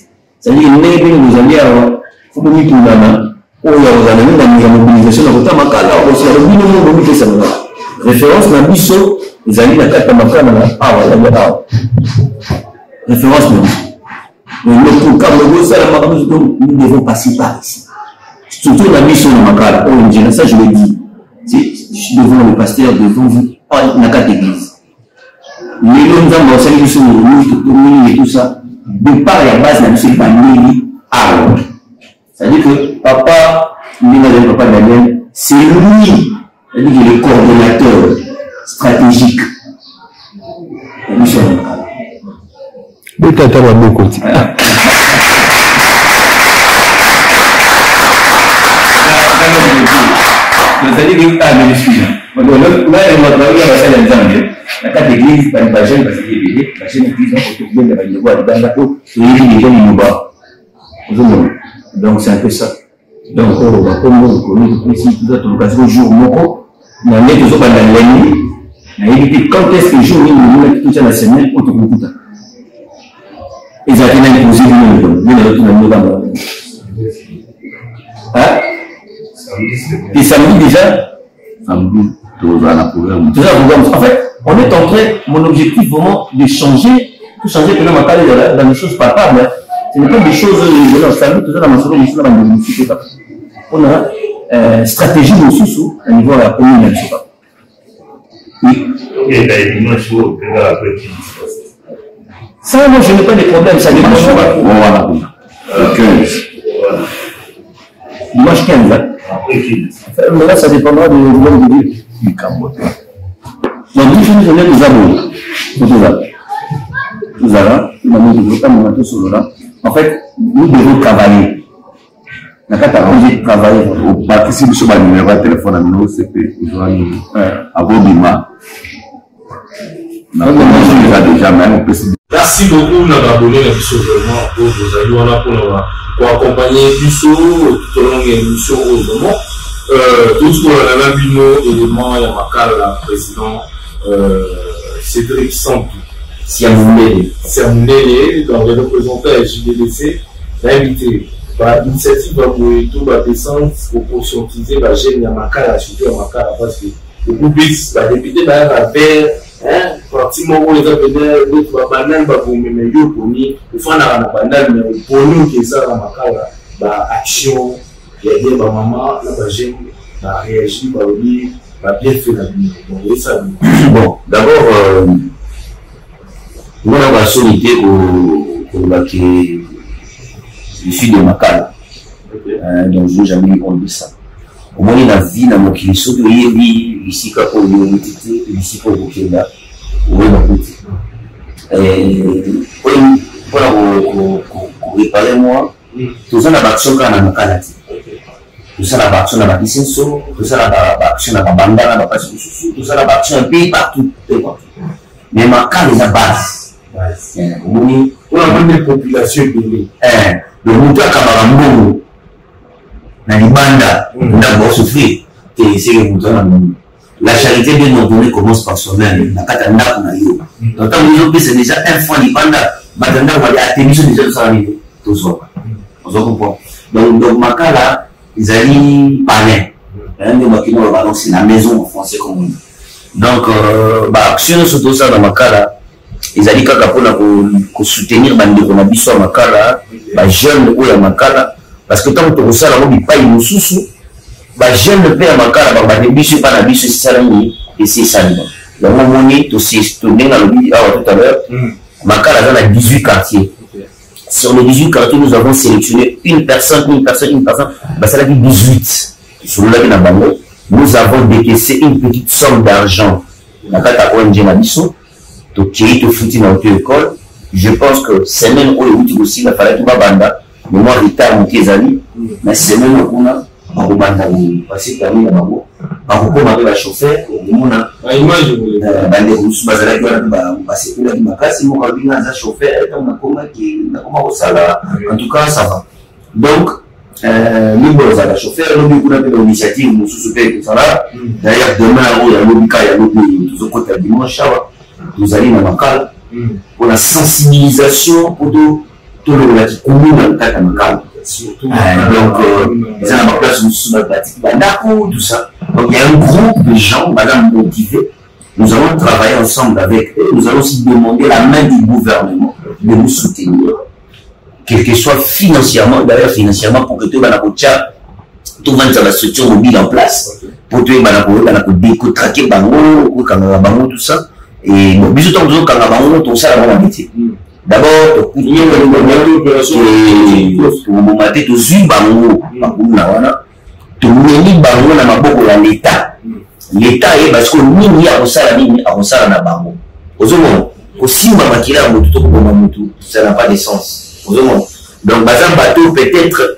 C'est-à-dire que nous allons dire, il faut que nous nous la mobilisation, référence na biso les amis na kata makana na awa référence mais le cas de ça la makana nous devons passer par ici surtout la mission na makala on ça je le dis je suis devant le pasteur devant vous na kata église les gens nous ont enseigné biso nous et tout ça de part la base na biso pas ni awa ça dit que papa papa Daniel c'est lui. C'est-à-dire qu'il est le coordonnateur stratégique. Le tata va beaucoup. C'est-à-dire qu'il a des excuses. Là, on va travailler à la salle d'examen. La carte d'église, pas une jeune, parce qu'il est la chaîne d'église, on peut trouver dans la peau, et il est dans le bas. Donc, c'est un peu ça. Donc, on va comme on connaît tout ça, tout le jour, on a mis toujours dans la nuit, on a dit quand est-ce que le jour où on met tout ça la semaine, on te coupe tout ça. Ils ont été imposés, et samedi déjà, samedi, tout ça, en fait, on est en train, mon objectif vraiment de changer, tout changer que dans les choses palpables. Ce n'est pas des choses, tout ça dans ma soirée, on a stratégie de sous à niveau de la commune. Oui. Ça, moi, je n'ai pas de problème, ça dépend. Voilà. Le 15. Dimanche 15, hein. Mais là, ça dépendra de l'homme de Dieu. Du Cambodge. Donc, nous sommes allés nous abonner. Tout ça, en fait, nous devons travailler. La carte a obligé de travailler. Au participe sur le numéro de téléphone à nous, c'est à vos bima. Merci beaucoup d'abonner à l'émission vraiment pour vos amis pour accompagner Bissot tout au long de l'émission au moment. Tout ce qu'on a vu nos éléments, il y a Makala, le président Cédric Santou. Siamounélé, dans les représentants à JDDC, l'invité. L'initiative va tout va descendre pour conscientiser la jeune Yamakala, surtout Yamakala, parce que le public va débuter vers pratiquement les autres banales pour me pour nous, il faut la banale, mais pour nous qui ça Yamakala, action, il y a des mamans, la jeune va réagir, va bien faire la vie. Bon, d'abord, on a la solité je suis de Makala. Donc je n'ai jamais eu honte de ça. Au moins il a vie dans mon kiliso, il y a ici pour l'unité, ici pour le Kenda, ou pour réparer moi, tout ça n'a action quand on a Makala. Tout ça n'a action dans la Bisenso, tout ça n'a action dans la Banda, tout ça n'a action un pays partout. Mais Makala est la base. On a même des populations bénies. Le moto à Kamarambo, dans les bandas, on a souffrir. La charité bien ordonnée commence par soi-même. La katanda qu'on a eu. Donc, tant que c'est déjà un fois les bandas, maintenant on va dire atténuer déjà tout ça. Tout ça. On se comprend. Donc, Makala, ils allaient parler. Un des maquinots, c'est la maison en français comme on dit. Donc, action sur tout ça dans Makala. Ils allaient pour soutenir les Nabiso à Makala, les jeunes ou à Makala, parce que tant que tu as ça, on ne peut pas y sous les jeunes père à Makala, les biches pas la biche, c'est ça, et c'est ça. Donc, on est tout à l'heure, Makala a 18 quartiers. Sur les 18 quartiers, nous avons sélectionné une personne, ça l'a dit 18. Sur le nous avons décaissé une petite somme d'argent. Donc, qui est foutu dans l'école, je pense que c'est même où il aussi, il fallait que banda, mais moi, retard, mon amis, mais c'est même où on a, banda, passer permis à Mabo, par rapport à la chauffeur, on a, image, bande, on se base à la passer pour la classe, mon rabbi, un chauffeur, on a comment qui, au salaire, en tout cas, ça va. Donc, nous, on a la chauffeur, nous, on a l'initiative, nous, sous-souper, tout ça là, d'ailleurs, demain, il y a l'obika, il y a l'obika, tout ce côté, dimanche, nous allons dans Makala pour la sensibilisation pour tout le commune dans le cas de Makala. Donc, ils ont ma place sur la pratique, tout ça. Donc, il y a un groupe de gens, madame, motivés. Nous allons travailler ensemble avec eux. Nous allons aussi demander la main du gouvernement de nous soutenir, quel que soit financièrement, d'ailleurs financièrement, pour que tout la structure mobile en place, pour que tout traquer tout ça. Et bon, bisous, quand on a tout ça, la métier. D'abord, pour mater tout suivre bango, tout mener bango na maboko ya l'État. L'État est parce que nous y a ça na bango. Ozomon, aussi ma makila moto ko moto, ça n'a pas de sens. Ozomon. Donc bazan bateau peut-être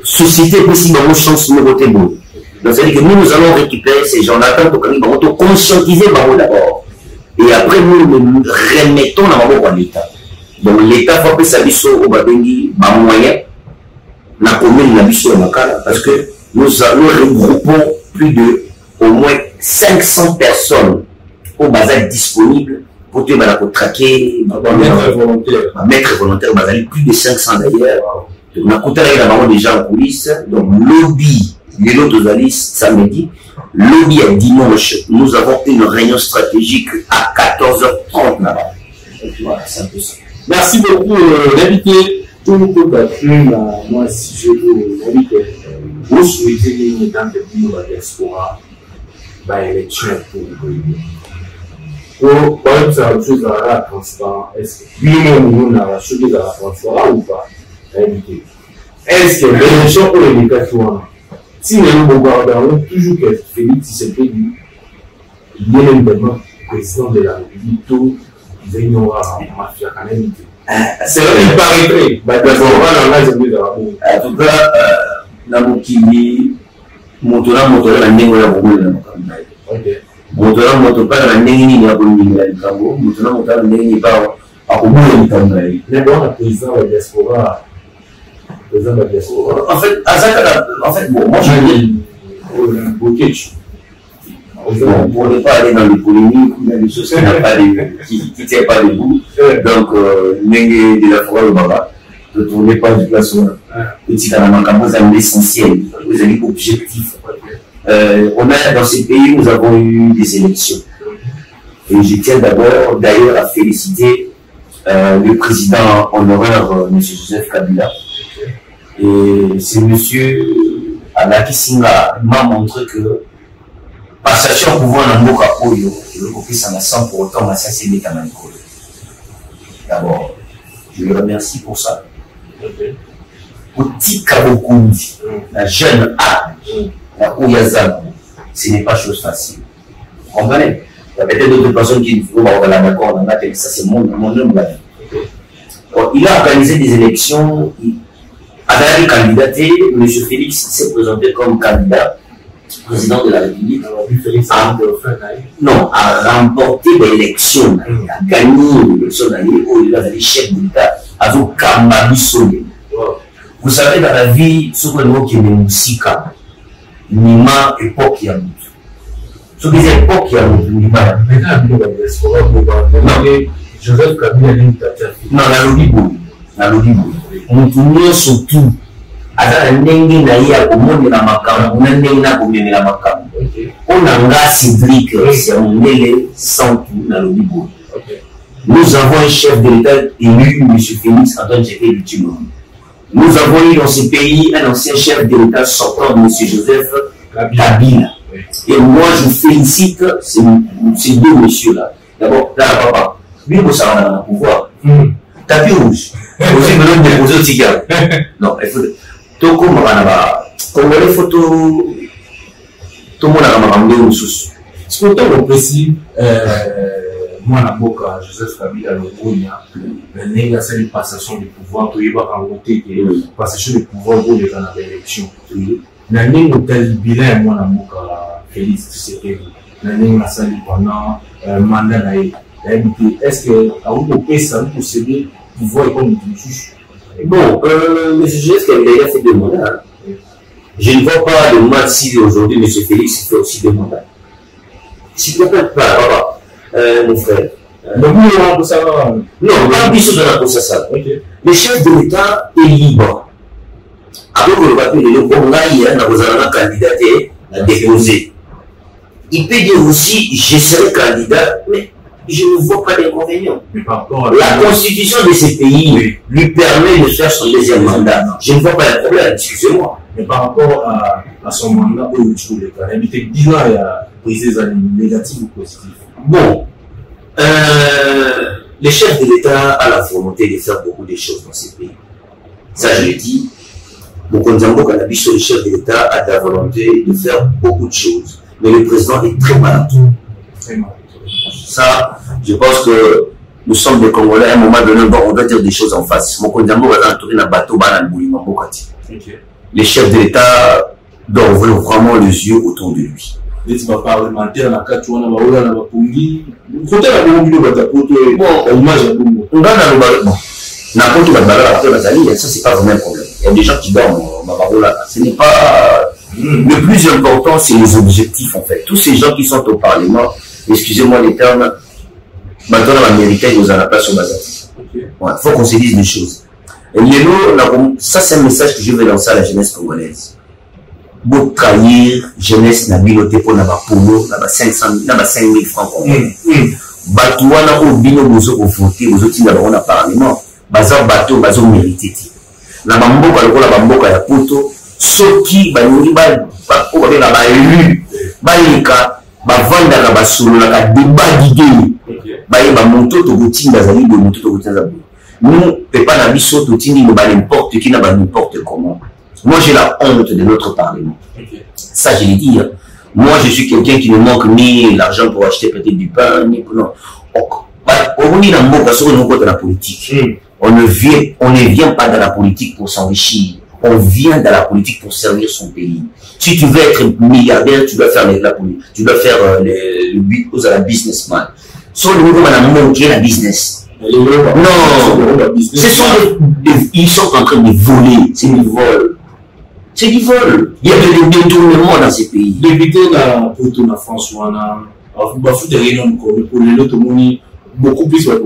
société possible une chance de voter bon. Donc, c'est-à-dire que nous allons récupérer ces gens-là, pour nous conscientiser d'abord. Et après, nous remettons dans l'État. Donc, l'État va faire sa mission au Babengi, moyen, la commune, la mission au Makala, parce que nous regroupons plus de au moins 500 personnes au bazar disponibles pour traquer, maître volontaire, plus de 500 d'ailleurs. On a coûté déjà en coulisses, donc lobby. Les autres analystes samedi, lobby à dimanche, nous avons une réunion stratégique à 14h30 là-bas. Voilà, c'est un peu ça. Merci beaucoup, l'invité. Tout le monde a pris moi, si je veux l'inviter, vous souhaitez gagner dans le pays de la diaspora, l'élection pour vous. Par exemple, c'est la chose à la transparence. Est-ce que nous avons la chose à la transparence ou pas? Est-ce que l'élection pour l'éducation, si nous avons toujours que Félix Tshisekedi, il est évidemment président de la République, tout il aura mafia quand même. C'est vrai, il paraîtrait. En tout cas, dans mon qui motola la ndenge ya bobola motola motopa la ndenge ya bolinga ya kambo motola la ndenge ba akobola likambo na ye. Mais bon, le président de la diaspora. En fait, bon, moi je dis pour ne pas aller dans les polémiques ou dans les choses qui ne tiennent pas debout. Donc, Nengue de la forêt au Baba, ne tournez pas du placement. Petit Kanamakambo, c'est l'essentiel. Vous avez objectif. Dans ces pays, nous avons eu des élections. Et je tiens d'ailleurs à féliciter le président honoraire, M. Joseph Kabila. Et c'est M. Alaki Singa m'a montré que passation au pouvoir dans Moka Oyo, le copie s'en a sans pour autant m'assassiner dans le code. D'abord, je le remercie pour ça. Petit Kabokundi, la jeune âge, la Ouyazam, ce n'est pas chose facile. Vous comprenez? Il y a peut-être d'autres personnes qui vont avoir la d'accord, ça c'est mon homme. Il a organisé des élections, avec candidaté, M. Félix s'est présenté comme candidat président de la République. A remporté l'élection, a gagné l'élection, où il a été chef d'État, avec Kamabisone. Vous savez, dans la vie, ce que nous qui est Moussika, Nima, époque qui a beaucoup. Ce que c'est époque qui a beaucoup, Nima. Joseph Kabila non, la Lodibou. On tourne surtout. Ada ndenge na ya komoni na makambo na ndenge na komemi na makambo. On a nga Cédric Siamondele Santou na Lodibou. Nous avons un chef de l'État élu, M. Félix Antoine Tshisekedi Tshilombo. Nous avons eu dans ce pays un ancien chef de l'État sortant, M. Joseph Kabila. Et moi, je félicite ces deux messieurs-là. D'abord, là, papa, lui, ça va dans le pouvoir. Tapis rouge. Aussi, me donne des photos de cigares. Non, il faut. Tout comme on a les photos, tout le monde a ramené une source. C'est pourtant on précise, moi, la boca, Joseph Kabila, le Bonia, le nègre, c'est une passation du pouvoir, tout y va raconter que passation du pouvoir pour les gens à l'élection. La nègre, tel bilan, moi, la boca, Félix Tshisekedi, la nègre, ça lui pendant mandat naïf. Est-ce que, à vous, ça vous possédez pouvoir comme une touche? Bon, M. Joseph Kabila a fait deux mandats. Je ne vois pas le mal si aujourd'hui M. Félix fait aussi deux mandats. S'il ne plaît pas, mon frère. Donc, nous, on peut savoir. Non, pas bisous de la procession. Le chef de l'État est libre. Après que le papier de l'Okongaï, nous avons un candidat à déposer. Il peut dire aussi, je serai candidat, mais je ne vois pas d'inconvénient. La constitution de ce pays lui permet de faire son deuxième mandat. Je ne vois pas de problème, excusez-moi. Mais par rapport à son mandat, où tu le cas, il était bilan et à briser les négatifs ou positifs. Bon, le chef de l'État a la volonté de faire beaucoup de choses dans ce pays. Ça, je le dis. Mokonzambo Kanabiso, le chef de l'État, a la volonté de faire beaucoup de choses. Mais le président est très malade. Ça, je pense que nous sommes des Congolais. À un moment donné, on doit dire des choses en face. Mokonzambo va entourer un bateau, les chefs de l'État doivent ouvrir vraiment les yeux autour de lui. Les parlementaires, la Katouana, la Bapungi, côté la Bapungi, ça c'est pas vraiment un problème. Il y a des gens qui dorment, ce n'est pas. Le plus important, c'est les objectifs en fait. Tous ces gens qui sont au Parlement, excusez-moi les termes, maintenant l'Américain nous en a pas sur Bazar. Il faut qu'on se dise des choses. Et ça c'est un message que je vais lancer à la jeunesse congolaise. Pour trahir jeunesse na biloté pour na polo na 500 na 5000 francs congolais. Batouana au bino bozo au voter aux autres na on a parlement bazar bateau bazo mérité. Na bamboka lokola bamboka ya poto soki banuri ba ko ba na ba élu ba yika ba vanda na basulu na ka débat d'idée ba yeba monto to gotinda zali de monto to gotinda. Nous peut pas na biso to tindi no ba n'importe qui na ba n'importe comment. Moi, j'ai la honte de notre Parlement. Ça, je l'ai dit. Hein. Moi, je suis quelqu'un qui ne manque ni l'argent pour acheter peut-être du pain, ni pour... Non. On est dans la politique. On ne vient pas dans la politique pour s'enrichir. On vient dans la politique pour servir son pays. Si tu veux être milliardaire, tu dois faire la businessman. Sur le niveau, on a manqué la business. Non, ils sont en train de voler. C'est du vol. C'est du vol. Il y a des détournements dans ces pays. D'éviter la France, on a des réunions pour les autres, beaucoup plus pour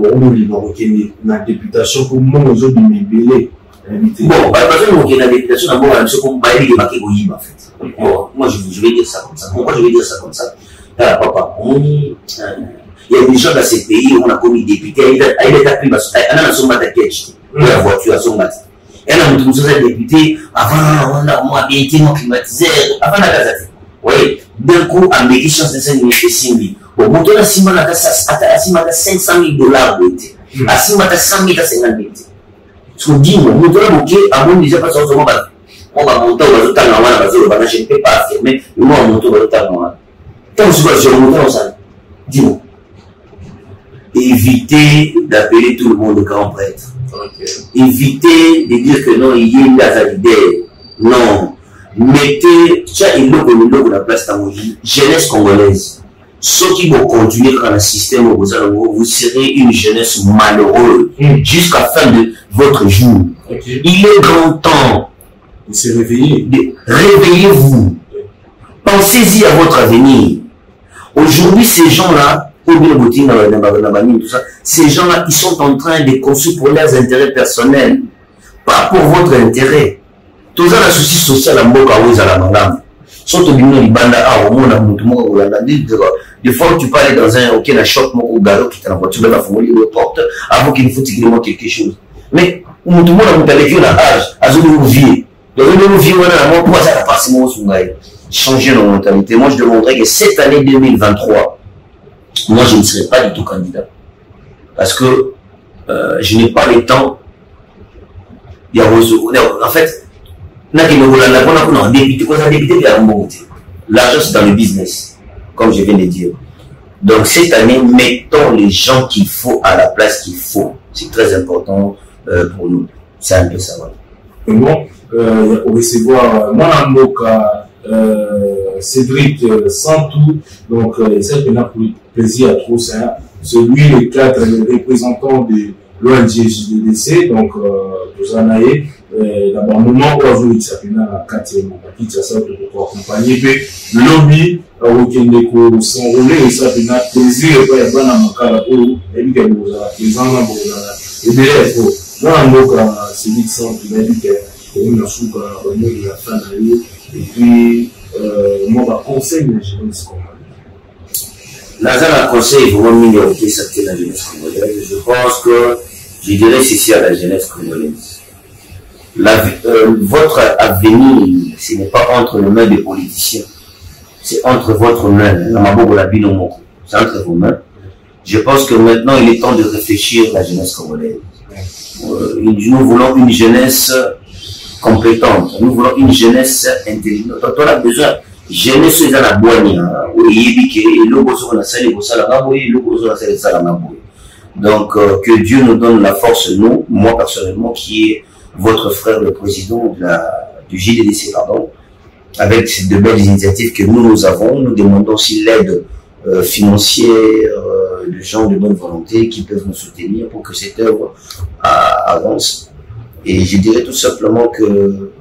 la députation pour moi, aux autres, bon, par exemple, la députation, d'abord, c'est comme Baïli et Makégoïm, en fait. Moi, je vais dire ça comme ça. Pourquoi je vais dire ça comme ça? Papa, il y a des gens dans ces pays où on a commis député, il est appris, on a son matériel, la voiture à son matériel. Elle a montré député avant, on a habité, mon climatiseur, avant la Gaza. Oui, d'un coup, Amérique, chance de 5 000 et 6 000. Bon, on a 500 $. asimba ta 100 000 à 50 000. So dis moi, nous devons bloquer à mon déjà pas sur moi. On va monter au résultat normal, parce que je ne peux pas affirmer, mais moi on monte au résultat normal. Quand je remonte au salon, dis-moi. Évitez d'appeler tout le monde grand prêtre. Évitez de dire que non, il y a une validée. Non. Mettez, il y a la place dans jeunesse congolaise. Ceux qui vont continuer dans le système, vous serez une jeunesse malheureuse jusqu'à la fin de votre jour. Il est grand temps de se réveiller. Réveillez-vous. Pensez-y à votre avenir. Aujourd'hui, ces gens-là, ces gens-là, ils sont en train de construire pour leurs intérêts personnels, pas pour votre intérêt. Tout ça, la souci sociale, des fois, tu parles dans un shop ou garo qui est en voiture, la famille le porte avant qu'il faut qu'il quelque chose. Mais tout le monde a un âge, à une vie. Changer nos mentalités. Moi, je demanderais que cette année 2023, moi, je ne serai pas du tout candidat. Parce que je n'ai pas le temps. En fait, l'argent, c'est dans le business, comme je viens de dire. Donc, cette année, mettons les gens qu'il faut à la place qu'il faut. C'est très important pour nous. C'est un peu ça. Bon, on va recevoir Cédric Santou, donc c'est pour plaisir à trop ça. Celui le cadre représentant de l'ONG JDDC, donc Tozanaye, d'abord moment où il s'appelle la 4e partie, ça pour accompagner le lobby au s'enrôler et ça fait un plaisir et pas y avoir un makara pour et que vous avez les enfants et derrière pour donc Cédric Santou il a dit que on a sous la fin d'année et puis moi je conseille la jeunesse congolaise. Là, conseil vraiment minorité certaine la jeunesse congolaise. Je pense que je dirais ceci à la jeunesse congolaise. Votre avenir, ce n'est pas entre les mains des politiciens, c'est entre votre main. C'est entre vos mains. Je pense que maintenant il est temps de réfléchir à la jeunesse congolaise. Nous voulons une jeunesse compétente, nous voulons une jeunesse intelligente. On a besoin de jeunesse dans la boîte. Donc que Dieu nous donne la force, nous, moi personnellement, qui est votre frère le président du JDDC, pardon, avec ces deux belles initiatives que nous avons. Nous demandons aussi l'aide financière de gens de bonne volonté qui peuvent nous soutenir pour que cette œuvre avance. Et je dirais tout simplement que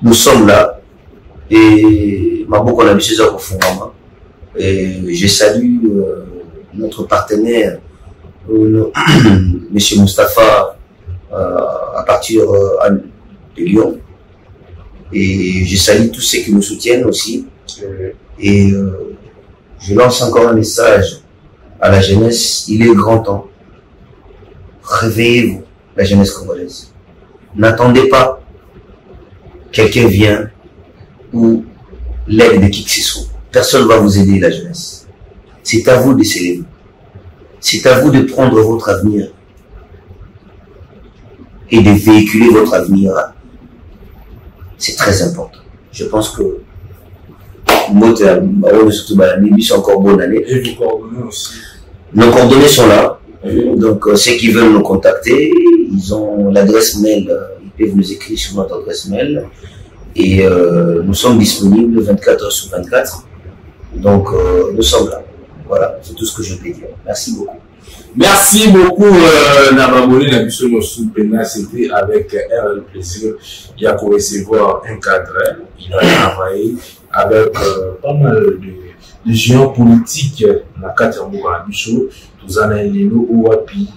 nous sommes là et Maboko a mis ses œuvres au fond. Et je salue notre partenaire, M. Moustapha, à partir de Lyon. Et je salue tous ceux qui nous soutiennent aussi. Et je lance encore un message à la jeunesse. Il est grand temps. Réveillez-vous, la jeunesse congolaise. N'attendez pas quelqu'un vient ou l'aide de qui que ce soit. Personne ne va vous aider, la jeunesse. C'est à vous de s'élever. C'est à vous de prendre votre avenir et de véhiculer votre avenir. C'est très important. Je pense que moi, c'est encore bonne année. Et vos coordonnées aussi. Nos coordonnées sont là. Donc, ceux qui veulent nous contacter, ils ont l'adresse mail. Ils peuvent nous écrire sur notre adresse mail. Et nous sommes disponibles 24 heures sur 24. Donc, nous sommes là. Voilà, c'est tout ce que je peux dire. Merci beaucoup. Merci beaucoup, Nabamoni Nabisono Soupena. C'était avec un plaisir. Il a pour recevoir un cadre. Il a travaillé avec pas mal de géants politiques dans le cadre de Nabiso. Tous en ayant ou api.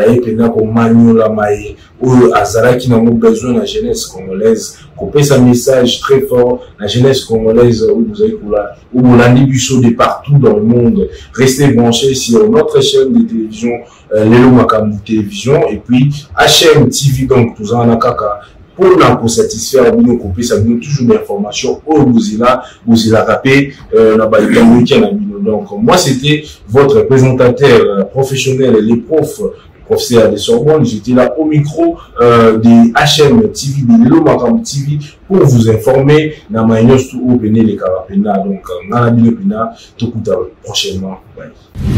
Aïpena comme Maniola Maï ou Azara qui n'a pas besoin de la jeunesse congolaise. Couper un message très fort, la jeunesse congolaise où vous avez où vous l'avez de partout dans le monde. Restez branchés sur notre chaîne de télévision, Lelo Makamou Télévision, et puis HM TV, donc tous en Akaka. Pour satisfaire, nous couper ça, nous toujours d'informations au vous tapé, donc moi c'était votre présentateur professionnel, les profs professeur de Sorbonne. J'étais là au micro de HM TV, de Lelo Makam TV, pour vous informer. Na manios tout au Bénin les Carapena. Donc, on a bien Pena, tout prochainement. Bye.